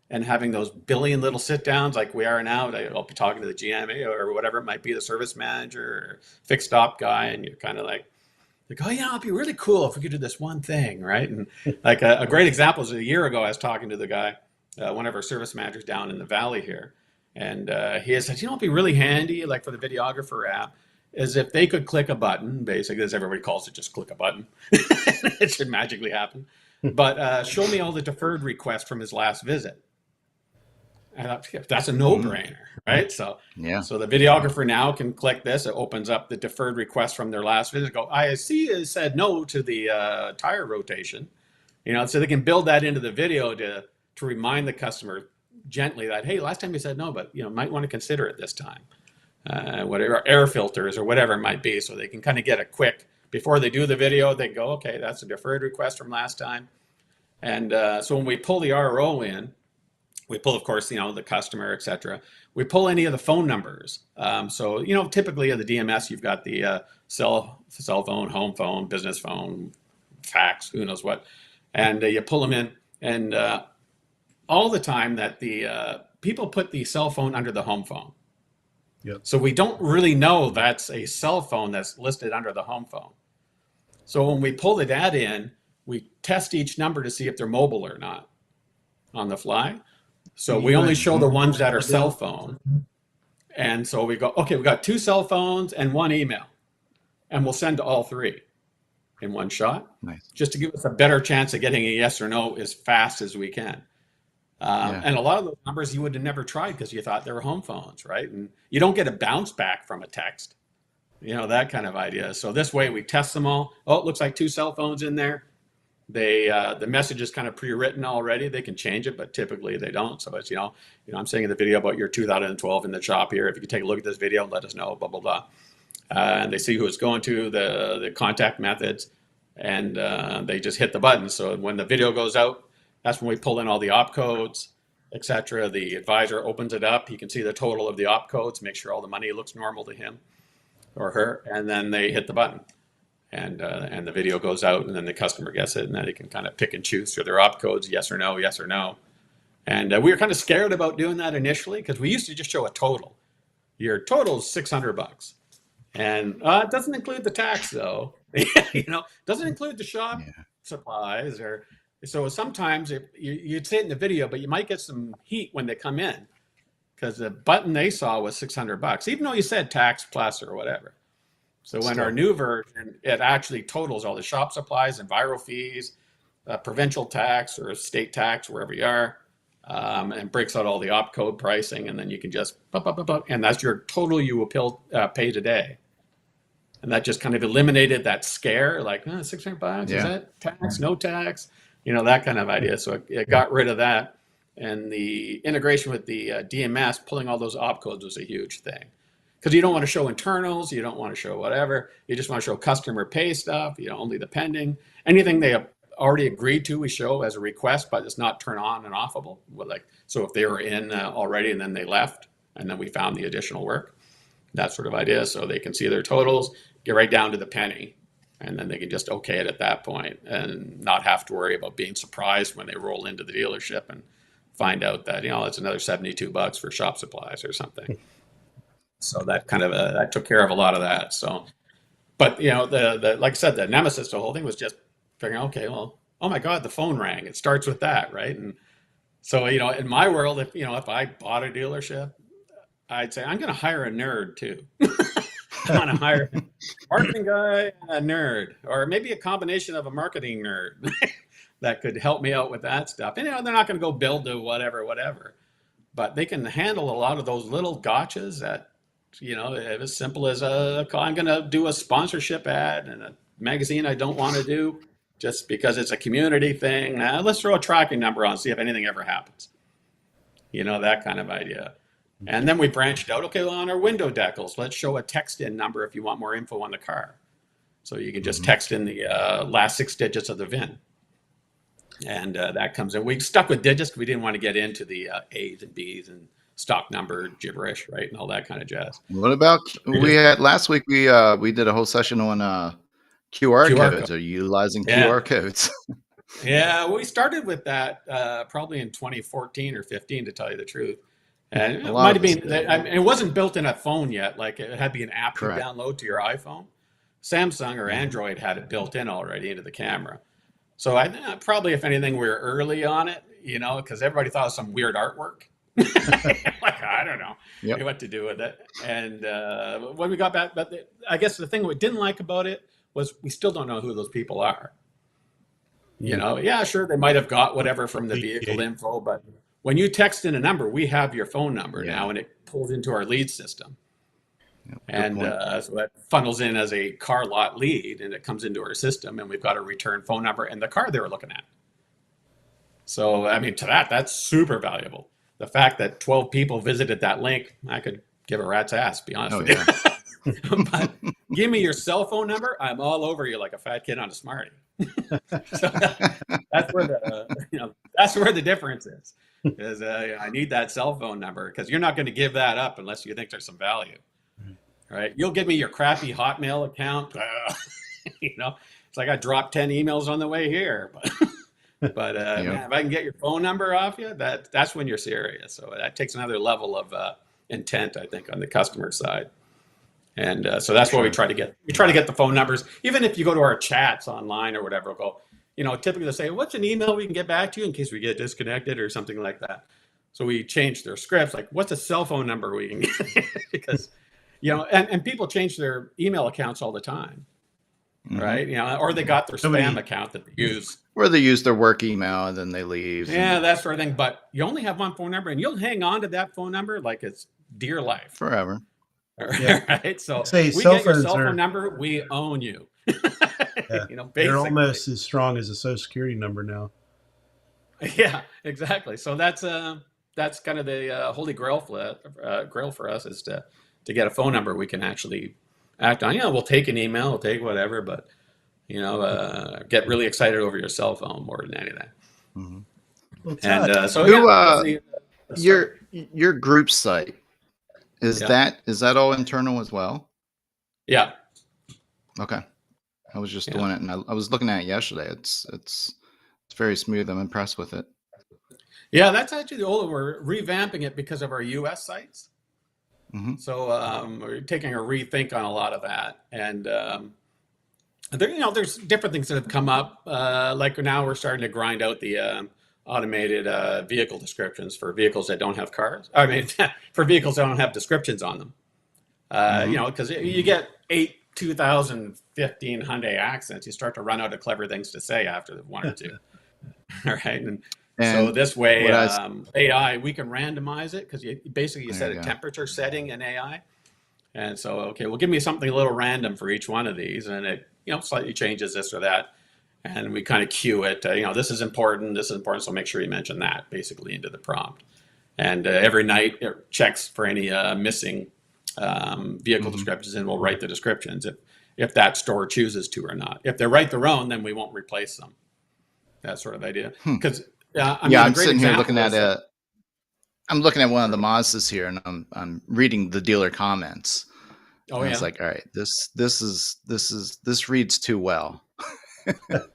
and having those billion little sit downs like we are now. I'll be talking to the GM or whatever it might be, the service manager or fixed op guy, and you're kind of like, oh yeah, it'd be really cool if we could do this one thing, right? And like a great example is a year ago, I was talking to the guy, one of our service managers down in the valley here, and he had said, it'd be really handy, like for the videographer app, is if they could click a button, basically, as everybody calls it, just click a button. It should magically happen. But show me all the deferred requests from his last visit. And that's a no-brainer, right? So the videographer now can click this. It opens up the deferred request from their last visit. Go, I see it said no to the tire rotation. So they can build that into the video to remind the customer gently that, hey, last time you said no, but might want to consider it this time. Whatever, air filters or whatever it might be, so they can kind of get a quick, before they do the video, they go, okay, that's a deferred request from last time. And so when we pull the RO in, we pull, of course, the customer, et cetera. We pull any of the phone numbers. So, typically at the DMS, you've got the cell phone, home phone, business phone, fax, who knows what. And you pull them in. And all the time that the people put the cell phone under the home phone. Yep. So we don't really know that's a cell phone that's listed under the home phone. So when we pull the data in, we test each number to see if they're mobile or not on the fly. So we only show the ones that are cell phone. And so we go, okay, we got 2 cell phones and 1 email. And we'll send to all 3 in one shot. Nice. Just to give us a better chance of getting a yes or no as fast as we can. And a lot of those numbers you would have never tried because you thought they were home phones, right? And you don't get a bounce back from a text. that kind of idea. So this way we test them all. Oh, it looks like 2 cell phones in there. The message is kind of pre-written already. They can change it, but typically they don't. So it's, I'm saying in the video about your 2012 in the shop here. If you could take a look at this video, let us know, blah, blah, blah. And they see who it's going to, the contact methods, and they just hit the button. So when the video goes out, that's when we pull in all the op codes, etc. The advisor opens it up. He can see the total of the op codes, make sure all the money looks normal to him or her, and then they hit the button. And the video goes out, and then the customer gets it, and then they can kind of pick and choose through their op codes, yes or no, yes or no. And we were kind of scared about doing that initially because we used to just show a total. Your total is $600, and it doesn't include the tax though. Doesn't include the shop supplies, or so sometimes you'd say it in the video, but you might get some heat when they come in because the button they saw was $600, even though you said tax plus or whatever. So when our new version, it actually totals all the shop supplies and viral fees, provincial tax or state tax, wherever you are, and breaks out all the op code pricing, and then you can just, and that's your total you will pay today. And that just kind of eliminated that scare, like, $600, is that tax, no tax? That kind of idea. So it got rid of that. And the integration with the DMS, pulling all those op codes was a huge thing. Because you don't want to show internals, you don't want to show whatever. You just want to show customer pay stuff, only the pending. Anything they have already agreed to, we show as a request, but it's not turn on and offable. So if they were in already and then they left, and then we found the additional work, that sort of idea. So they can see their totals, get right down to the penny, and then they can just okay it at that point and not have to worry about being surprised when they roll into the dealership and find out that, it's another $72 for shop supplies or something. So that kind of that took care of a lot of that. So, but the like I said, the nemesis, the whole thing was just figuring, okay, well, oh my God, the phone rang. It starts with that, right? And so in my world, if I bought a dealership, I'd say I'm going to hire a nerd too. I want to hire a marketing guy and a nerd, or maybe a combination of a marketing nerd that could help me out with that stuff. And they're not going to go build to whatever, but they can handle a lot of those little gotchas that. As simple as I'm going to do a sponsorship ad in a magazine I don't want to do just because it's a community thing. Let's throw a tracking number on, see if anything ever happens. That kind of idea. And then we branched out, okay, well, on our window decals, let's show a text-in number if you want more info on the car. So you can just text in the last 6 digits of the VIN. And that comes in. We stuck with digits because we didn't want to get into the A's and B's and stock number gibberish, right, and all that kind of jazz. What about last week? We did a whole session on QR codes. Are you utilizing QR codes? Yeah, we started with that probably in 2014 or 15, to tell you the truth. And it might have been. It wasn't built in a phone yet. Like it had to be an app to download to your iPhone. Samsung or Android had it built in already into the camera. So I probably, if anything, we were early on it. Because everybody thought it was some weird artwork. Like I don't know what to do with it. And when we got back, but I guess the thing we didn't like about it was we still don't know who those people are. Sure, they might have got whatever from the vehicle info, but when you text in a number, we have your phone number now, and it pulls into our lead system. And so that funnels in as a car lot lead, and it comes into our system, and we've got a return phone number and the car they were looking at. So that's super valuable. The fact that 12 people visited that link, I could give a rat's ass, be honest with you. But give me your cell phone number, I'm all over you like a fat kid on a Smartie. So that's where the difference is. Is I need that cell phone number because you're not going to give that up unless you think there's some value. Right? You'll give me your crappy Hotmail account. It's like I dropped 10 emails on the way here, but man, if I can get your phone number off you, that's when you're serious. So that takes another level of intent, I think, on the customer side. And so that's what we try to get. We try to get the phone numbers. Even if you go to our chats online or whatever, we'll go, typically they'll say, what's an email we can get back to you in case we get disconnected or something like that. So we change their scripts, like what's a cell phone number we can get? Because, and people change their email accounts all the time. Right? Or they got their spam account that they use. Or they use their work email and then they leave. Yeah, that sort of thing. But you only have one phone number and you'll hang on to that phone number like it's dear life. Forever. Yeah. Right? So Say we cell get your phones cell phone are, number, we own you. yeah, they're Basically. almost as strong as a social security number now. Yeah, exactly. So that's kind of the holy grail for us is to get a phone number we can actually act on. We'll take an email, we'll take whatever, but get really excited over your cell phone more than anything. Mm-hmm. Well, And Todd, so Who, that's the start. your group site, is Yeah, that all internal as well? yeah, Okay. I was just yeah. doing it, and I was looking at it yesterday. It's very smooth. I'm impressed with it. Yeah, that's actually the old one. We're revamping it because of our US sites. Mm-hmm. So we're taking a rethink on a lot of that. And there's different things that have come up. Like now we're starting to grind out the automated vehicle descriptions for vehicles that don't have cars. I mean, for vehicles that don't have descriptions on them. Mm-hmm. Because you get 2015 Hyundai accents, you start to run out of clever things to say after one or two. All right. And so And this way, what AI, we can randomize it because you there set you a go. temperature setting in AI. And so, okay, well, give me something a little random for each one of these. And it, slightly changes this or that. And we kind of cue it, this is important. So make sure you mention that basically into the prompt. And every night it checks for any missing vehicle Mm-hmm. descriptions and we'll write the descriptions if that store chooses to or not. If they write their own, then we won't replace them. That sort of idea. Because I'm sitting here looking at I'm looking at one of the Mazdas here, and I'm reading the dealer comments. Oh and I yeah. was like, all right, this reads too well.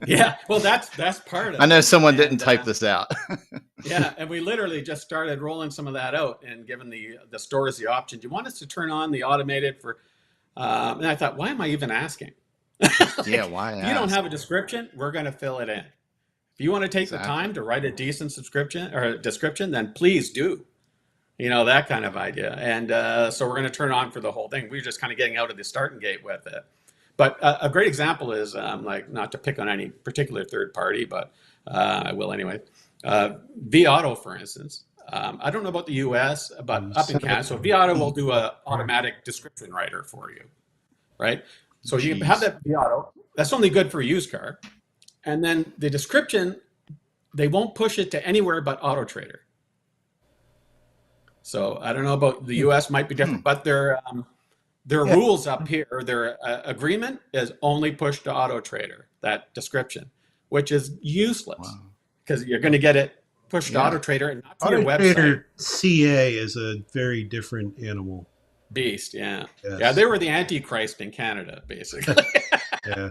Yeah. Well, that's part of it. I know someone didn't type this out. Yeah, and we literally just started rolling some of that out and giving the stores the option. Do you want us to turn on the automated for? And I thought, why am I even asking? Yeah, why? If you don't have a description, we're going to fill it in. If you want to take the time to write a decent subscription or a description, then please do. That kind of idea. And so we're going to turn on for the whole thing. We're just kind of getting out of the starting gate with it. But a great example is like, not to pick on any particular third party, but I will anyway. Auto, for instance. I don't know about the US, but up in Canada. So Auto will do a automatic description writer for you, right? So you have that Auto. That's only good for a used car. And then the description, they won't push it to anywhere but Auto Trader. So I don't know about the US, might be different, but their rules up here, their agreement is only pushed to Auto Trader, that description, which is useless because you're going to get it pushed to Auto Trader and not to your website. Trader CA is a very different animal. Beast, yeah. Yes. Yeah, they were the Antichrist in Canada, basically. Yeah.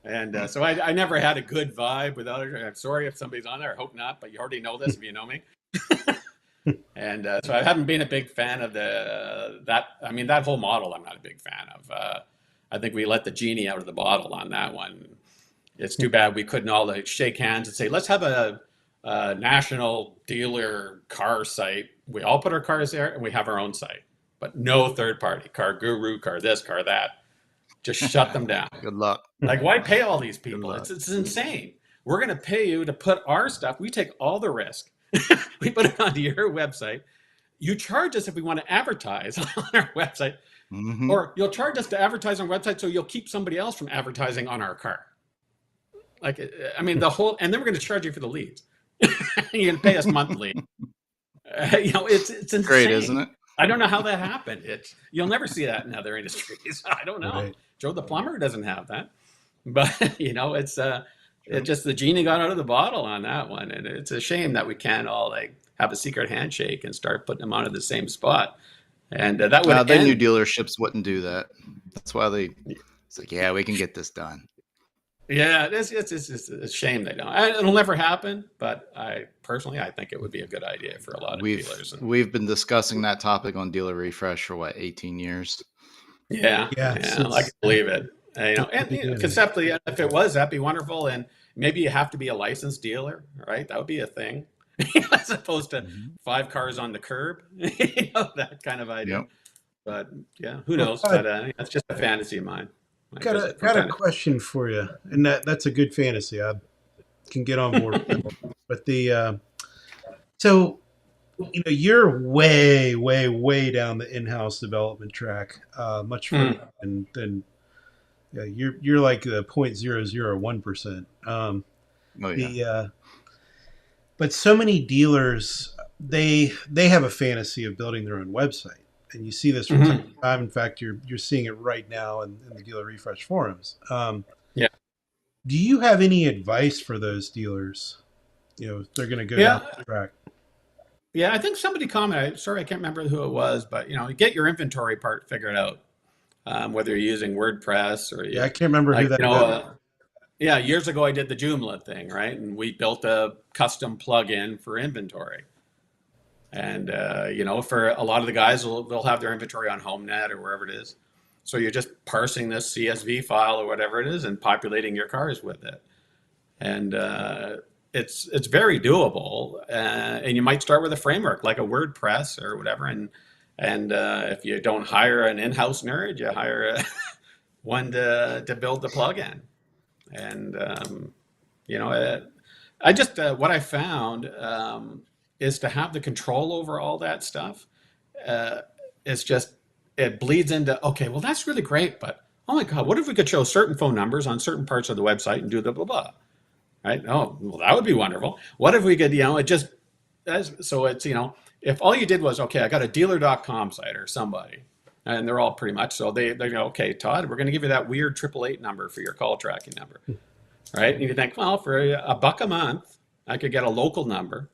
And so I never had a good vibe with Auto Trader. I'm sorry if somebody's on there. I hope not, but you already know this if you know me. And so I haven't been a big fan of that whole model. I'm not a big fan of. I think we let the genie out of the bottle on that one. It's too bad we couldn't all shake hands and say, let's have a national dealer car site. We all put our cars there and we have our own site, but no third party, Car Guru, car this, car that. Just shut them down. Good luck. Like, why pay all these people? It's insane. We're going to pay you to put our stuff. We take all the risk. We put it onto your website. You charge us if we want to advertise on our website, or you'll charge us to advertise on our website so you'll keep somebody else from advertising on our car. Like, I mean, and then we're going to charge you for the leads. You're going to pay us monthly. It's insane. Great, isn't it? I don't know how that happened. You'll never see that in other industries. I don't know. Right. Joe the plumber doesn't have that, but it's just the genie got out of the bottle on that one, and it's a shame that we can't all have a secret handshake and start putting them onto the same spot. And that would they knew dealerships wouldn't do that. That's why it's like, yeah, we can get this done. Yeah, it's a shame they don't. It'll never happen, but I think it would be a good idea for a lot of dealers. We've been discussing that topic on DealerRefresh for 18 years. Yeah, I can believe it. And conceptually, if it was, that'd be wonderful. And maybe you have to be a licensed dealer, right? That would be a thing, as opposed to 5 cars on the curb. That kind of idea. Yep. But yeah, who knows? But that's just a fantasy of mine. Got a question for you, and that's a good fantasy. I can get on board with that. But so you're way, way, way down the in-house development track, much further than yeah, you're like the 0.001%. Oh yeah. The but so many dealers they have a fantasy of building their own website, and you see this from time to time. In fact, you're seeing it right now in the Dealer Refresh forums. Yeah. Do you have any advice for those dealers? If they're going to go Yeah. down the track. Yeah, I think somebody commented. Sorry, I can't remember who it was, but get your inventory part figured out. Whether you're using WordPress or I can't remember who that was. Yeah, years ago I did the Joomla thing, right? And we built a custom plugin for inventory. And for a lot of the guys, they'll have their inventory on HomeNet or wherever it is. So you're just parsing this CSV file or whatever it is and populating your cars with it. And it's very doable. And you might start with a framework like a WordPress or whatever. And if you don't hire an in-house nerd, you hire one to build the plugin. And I just what I found is to have the control over all that stuff. It's just it bleeds into, okay, well that's really great, but oh my God, what if we could show certain phone numbers on certain parts of the website and do the blah blah, right? Oh, well that would be wonderful. What if we could, it just so it's if all you did was, okay, I got a dealer.com site or somebody, and they're all pretty much, so they go, okay, Todd, we're going to give you that weird 888 number for your call tracking number, right? And you think, well, for $1 a month, I could get a local number,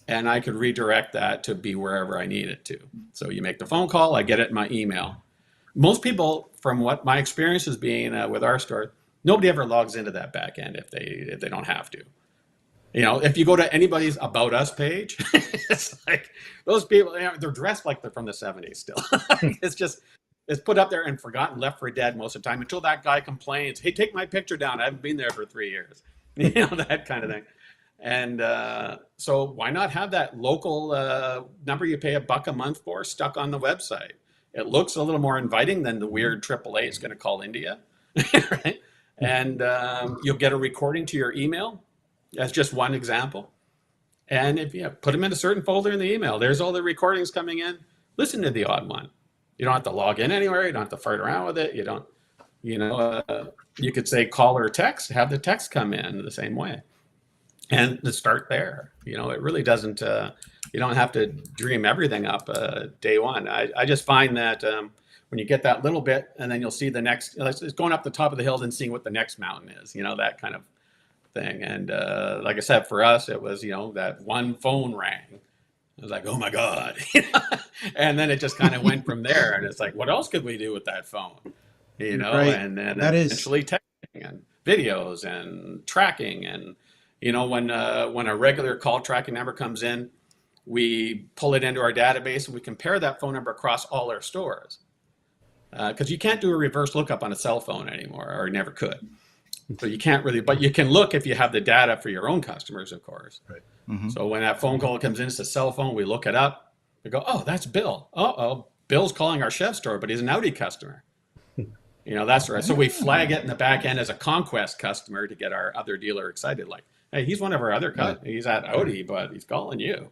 and I could redirect that to be wherever I need it to. So you make the phone call, I get it in my email. Most people, from what my experience has been with our store, nobody ever logs into that back end if they don't have to. If you go to anybody's About Us page, it's like those people, they're dressed like they're from the 70s still. It's put up there and forgotten, left for dead most of the time until that guy complains, hey, take my picture down. I haven't been there for 3 years. That kind of thing. And so why not have that local number you pay $1 a month for stuck on the website? It looks a little more inviting than the weird AAA is going to call India, right? And you'll get a recording to your email. That's just one example. And if you put them in a certain folder in the email, there's all the recordings coming in. Listen to the odd one. You don't have to log in anywhere. You don't have to fart around with it. You don't, you could say call or text, have the text come in the same way. And to start there, it really doesn't, you don't have to dream everything up day one. I just find that when you get that little bit and then you'll see the next, it's going up the top of the hill and seeing what the next mountain is, that kind of thing. And like I said, for us, it was, that one phone rang. I was like, oh my God. And then it just kind of went from there. And it's like, what else could we do with that phone? Right. And then that eventually texting and videos and tracking. And, when a regular call tracking number comes in, we pull it into our database and we compare that phone number across all our stores. Because you can't do a reverse lookup on a cell phone anymore, or never could. So you can't really, but you can look if you have the data for your own customers, of course. Right. Mm-hmm. So when that phone call comes in, it's a cell phone, we look it up. We go, oh, that's Bill. Uh-oh, Bill's calling our Chev store, but he's an Audi customer. That's right. So we flag it in the back end as a conquest customer to get our other dealer excited. Like, hey, he's one of our other customers. He's at Audi, but he's calling you.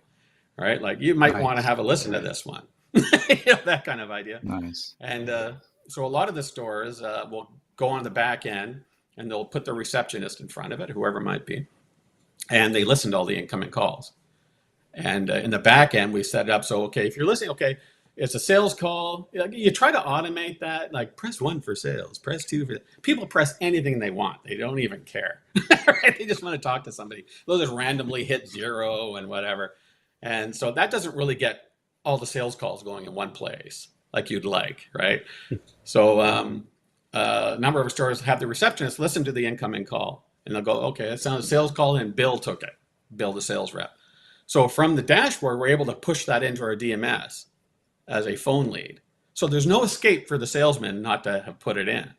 Right? Like, you might want to have a listen to this one. That kind of idea. Nice. And so a lot of the stores will go on the back end and they'll put the receptionist in front of it, whoever it might be, and they listen to all the incoming calls. And in the back end, we set it up so, okay, if you're listening, okay, it's a sales call. You try to automate that, like press 1 for sales, press 2 for. People press anything they want. They don't even care. Right? They just want to talk to somebody. They'll just randomly hit 0 and whatever. And so that doesn't really get all the sales calls going in one place like you'd like, right? So a number of stores have the receptionist listen to the incoming call, and they'll go, okay, it sounds a sales call, and Bill took it. Bill, the sales rep. So from the dashboard, we're able to push that into our DMS as a phone lead. So there's no escape for the salesman not to have put it in,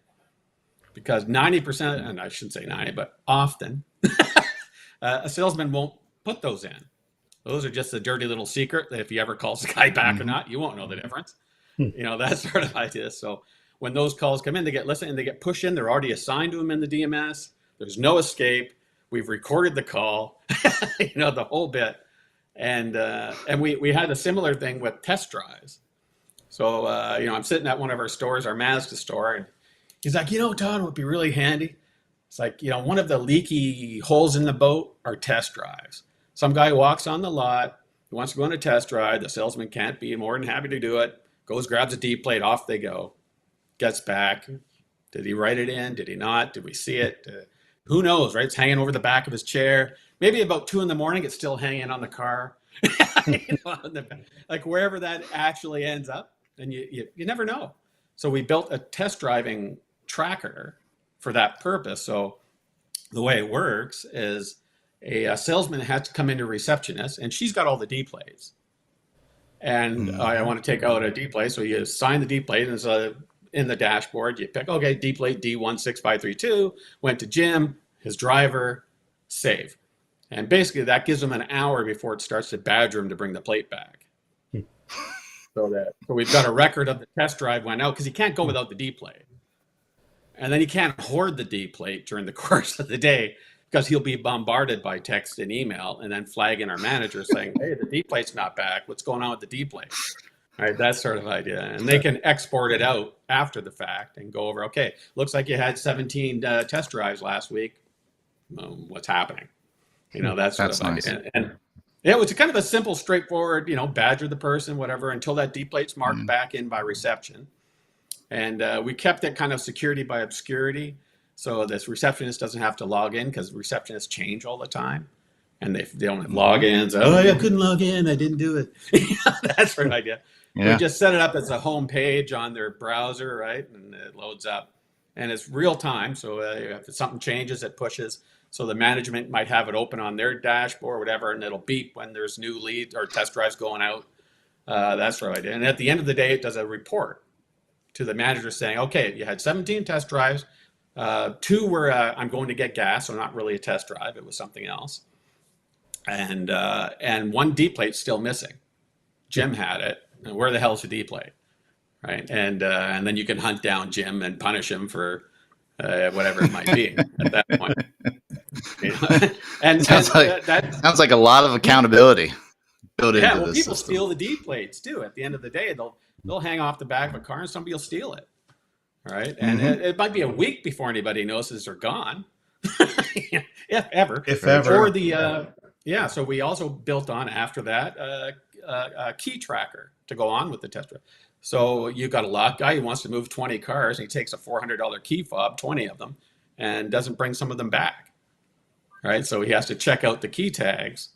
because 90%, and I shouldn't say 90, but often a salesman won't put those in. Those are just a dirty little secret that if he ever calls the guy back or not, you won't know the difference. That sort of idea. So when those calls come in, they get listened and they get pushed in. They're already assigned to them in the DMS. There's no escape. We've recorded the call, the whole bit. And we had a similar thing with test drives. So I'm sitting at one of our stores, our Mazda store, and he's like, Todd, it would be really handy. It's like, one of the leaky holes in the boat are test drives. Some guy walks on the lot, he wants to go on a test drive. The salesman can't be more than happy to do it. Goes, grabs a D plate, off they go. Gets back. Did he write it in? Did he not? Did we see it? Who knows, right? It's hanging over the back of his chair. Maybe about 2 a.m, it's still hanging on the car. Like wherever that actually ends up, and you never know. So we built a test driving tracker for that purpose. So the way it works is a salesman has to come into a receptionist, and she's got all the D plates. And I want to take out a D plate, so you sign the D plate, and it's in the dashboard. You pick, okay, D plate D16532 went to Jim, his driver, save. And basically that gives him an hour before it starts to badger him to bring the plate back. So we've got a record of the test drive went out, because he can't go without the D plate. And then he can't hoard the D plate during the course of the day, because he'll be bombarded by text and email, and then flagging our manager saying, hey, the D plate's not back. What's going on with the D plate? All right, that sort of idea. And they can export it out after the fact and go over, okay, looks like you had 17 test drives last week. What's happening? That sort of nice. idea. And it was kind of a simple, straightforward, badger the person, whatever, until that D plate's marked back in by reception. And we kept it kind of security by obscurity. So this receptionist doesn't have to log in, because receptionists change all the time. And they don't have logins. Oh, I couldn't log in. I didn't do it. That sort of idea. Yeah. We just set it up as a home page on their browser, right? And it loads up. And it's real time. So if something changes, it pushes. So the management might have it open on their dashboard or whatever, and it'll beep when there's new leads or test drives going out. That's right. And at the end of the day, it does a report to the manager saying, okay, you had 17 test drives. 2 were I'm going to get gas, so not really a test drive. It was something else. And 1 D plate's still missing. Jim had it. And where the hell's the D plate? Right. And then you can hunt down Jim and punish him for whatever it might be at that point. Sounds like a lot of accountability built into this. Well, people system. steal the D plates too. At the end of the day, they'll hang off the back of a car, and somebody will steal it. Right. And it might be a week before anybody notices they're gone. if ever. Or so we also built on after that a key tracker to go on with the test drive. So you've got a lot guy who wants to move 20 cars, and he takes a $400 key fob, 20 of them, and doesn't bring some of them back. Right. So he has to check out the key tags.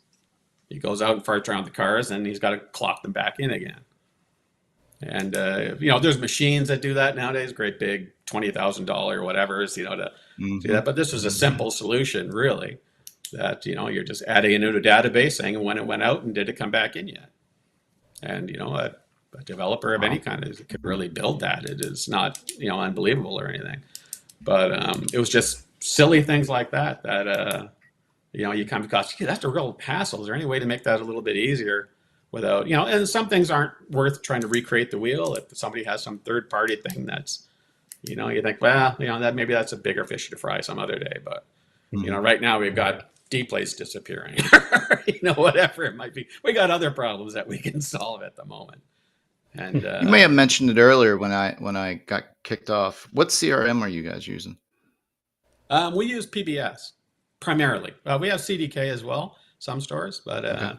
He goes out and farts around the cars, and he's got to clock them back in again. And, there's machines that do that nowadays, great big $20,000 whatever, to do that. But this was a simple solution, really, that, you're just adding into a database saying when it went out and did it come back in yet. And, a developer of any kind could really build that. It is not, unbelievable or anything. But it was just silly things like that you come across, that's a real hassle. Is there any way to make that a little bit easier? Without, and some things aren't worth trying to recreate the wheel. If somebody has some third party thing that's, you think, well, maybe that's a bigger fish to fry some other day. But, right now we've got D plates disappearing, whatever it might be. We got other problems that we can solve at the moment. And you may have mentioned it earlier when I got kicked off. What CRM are you guys using? We use PBS primarily. We have CDK as well, some stores, but okay.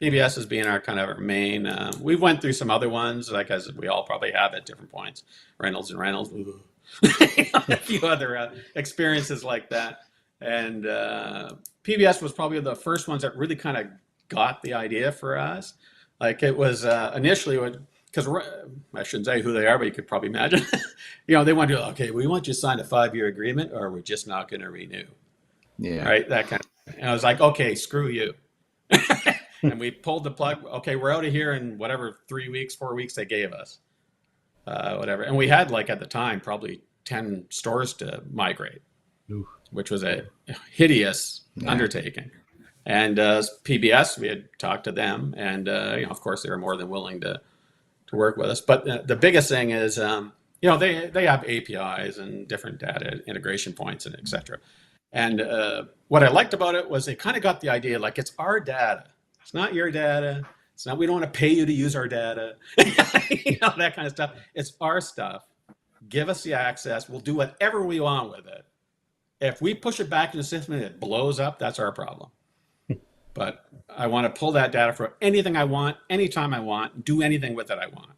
PBS is being our kind of our main. We went through some other ones, like as we all probably have at different points. Reynolds, a few other experiences like that. And PBS was probably the first ones that really kind of got the idea for us. Like it was initially, because I shouldn't say who they are, but you could probably imagine. They want to, okay, we want you to sign a 5-year agreement, or we're just not going to renew. Yeah. Right. That kind of. And I was like, okay, screw you. And we pulled the plug. Okay, we're out of here in whatever 3 weeks, 4 weeks they gave us, whatever. And we had at the time probably 10 stores to migrate, which was a hideous undertaking. And PBS, we had talked to them, and of course they were more than willing to work with us. But the biggest thing is, they have APIs and different data integration points and et cetera. And what I liked about it was they kind of got the idea, like, it's our data. It's not your data. It's not, we don't want to pay you to use our data. That kind of stuff. It's our stuff. Give us the access. We'll do whatever we want with it. If we push it back in the system and it blows up, that's our problem. But I want to pull that data for anything I want, anytime I want, do anything with it I want.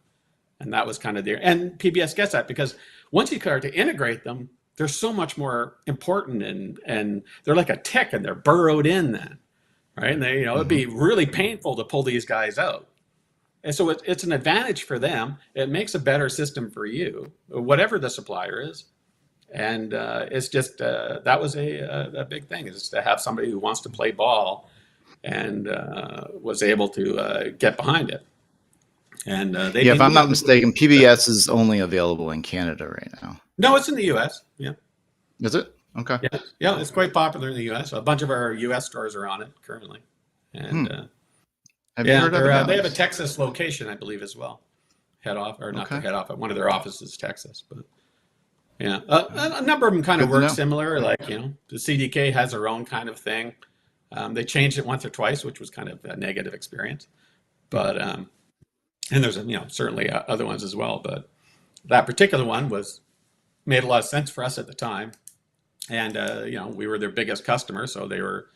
And that was kind of there. And PBS gets that because once you start to integrate them, they're so much more important and they're like a tick and they're burrowed in then, right? And they, it'd be really painful to pull these guys out. And so it's an advantage for them. It makes a better system for you, whatever the supplier is. And it's just, that was a big thing, is to have somebody who wants to play ball and was able to get behind it. And if I'm not mistaken, PBS is only available in Canada right now. No, it's in the U.S. Yeah. Is it? Okay. Yeah, it's quite popular in the U.S. A bunch of our U.S. stores are on it currently. And have you heard of it? They have a Texas location, I believe, as well. One of their offices, Texas. But yeah, a number of them kind of work similar. Like, the CDK has their own kind of thing. They changed it once or twice, which was kind of a negative experience. But and there's certainly other ones as well. But that particular one made a lot of sense for us at the time, and we were their biggest customer, so they were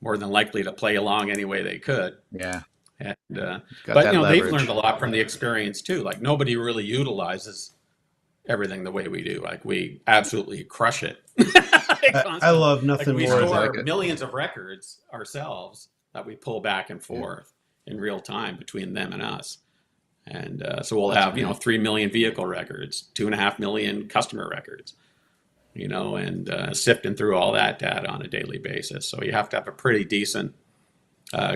more than likely to play along any way they could. Yeah. And but they've learned a lot from the experience too. Like, nobody really utilizes everything the way we do. Like, we absolutely crush it. I love nothing we more. We store millions of records ourselves that we pull back and forth in real time between them and us. And so we'll have 3 million vehicle records, 2.5 million customer records, and sifting through all that data on a daily basis. So you have to have a pretty decent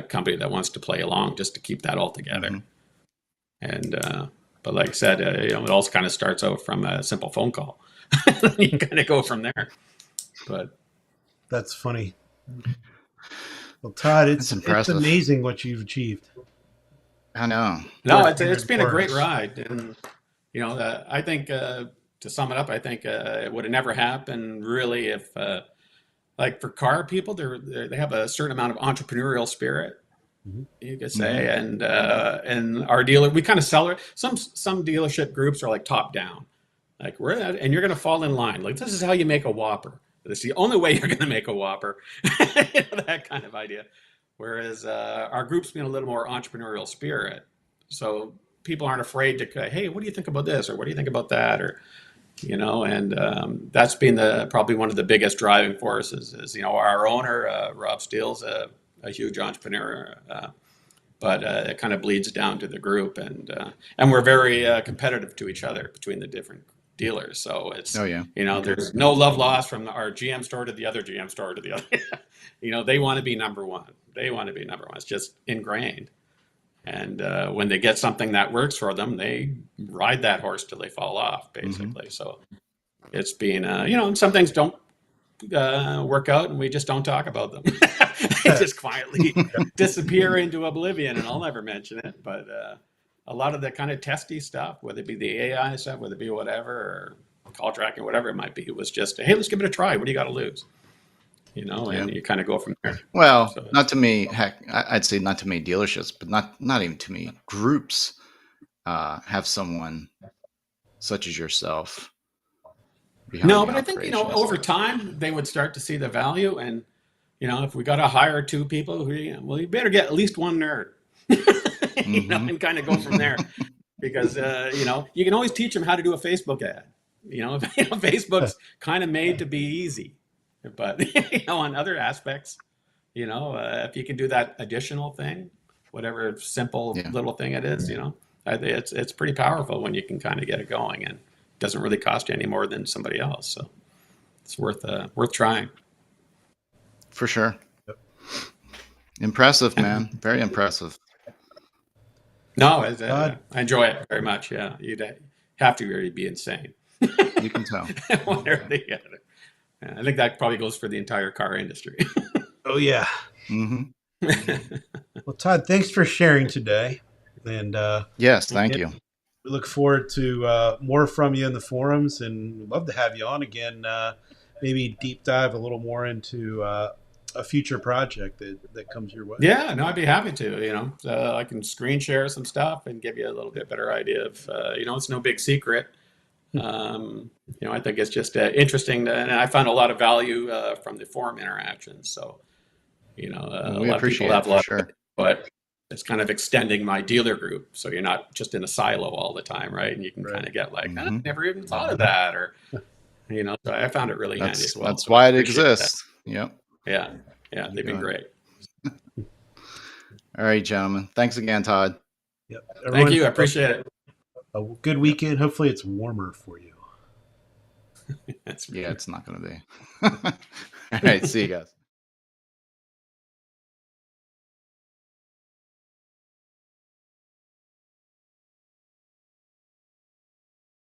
company that wants to play along just to keep that all together. And but like I said, it all kind of starts out from a simple phone call. You kind of go from there. But that's funny. Well, Todd, it's amazing what you've achieved. I know. No, it's been a great ride, and I think to sum it up, I think it would have never happened really if, like, for car people, they have a certain amount of entrepreneurial spirit, you could say, and our dealer, we kind of sell it. Some dealership groups are like top down, like, and you're going to fall in line. Like, this is how you make a Whopper. This is the only way you're going to make a Whopper. That kind of idea. Whereas our group's been a little more entrepreneurial spirit. So people aren't afraid to, hey, what do you think about this? Or what do you think about that? Or, and that's been probably one of the biggest driving forces is, our owner, Rob Steele's a huge entrepreneur, but it kind of bleeds down to the group. And we're very competitive to each other between the different dealers. So it's, there's no love lost from our GM store to the other GM store to the other. They want to be number one. It's just ingrained. And when they get something that works for them, they ride that horse till they fall off, basically. So it's been, and some things don't work out and we just don't talk about them. They just quietly disappear into oblivion, and I'll never mention it. But a lot of the kind of testy stuff, whether it be the AI stuff, whether it be whatever, or call tracking, whatever it might be, it was just, hey, let's give it a try. What do you got to lose? And you kind of go from there. Well, so, not to me, heck, I'd say not to many dealerships, but not even to many groups have someone such as yourself. No, but I think, over time, they would start to see the value. And, if we got to hire 2 people, you better get at least one nerd, and kind of go from there. Because, you can always teach them how to do a Facebook ad. Facebook's kind of made to be easy. But on other aspects, if you can do that additional thing, whatever simple little thing it is, it's pretty powerful when you can kind of get it going, and it doesn't really cost you any more than somebody else. So it's worth trying. For sure. Yep. Impressive, man. Very impressive. No, I enjoy it very much. Yeah, you'd have to really be insane. You can tell. One or the other. I think that probably goes for the entire car industry. Oh, yeah. Well, Todd, thanks for sharing today. And yes, thank you. We look forward to more from you in the forums, and we'd love to have you on again. Maybe deep dive a little more into a future project that comes your way. Yeah, no, I'd be happy to. I can screen share some stuff and give you a little bit better idea of. It's no big secret. I think it's just interesting, and I found a lot of value from the forum interactions. So, we a lot of appreciate people have it a lot, for sure. but it's kind of extending my dealer group, so you're not just in a silo all the time, right? And you can kind of get like, I never even thought of that, or so I found it really handy as well. That's So why I it appreciate exists. Yep. that. Yeah, they've been great. All right, gentlemen. Thanks again, Todd. Yep. Thank you. I appreciate it. A good weekend. Hopefully it's warmer for you. That's Yeah, it's not going to be. All right. See you guys.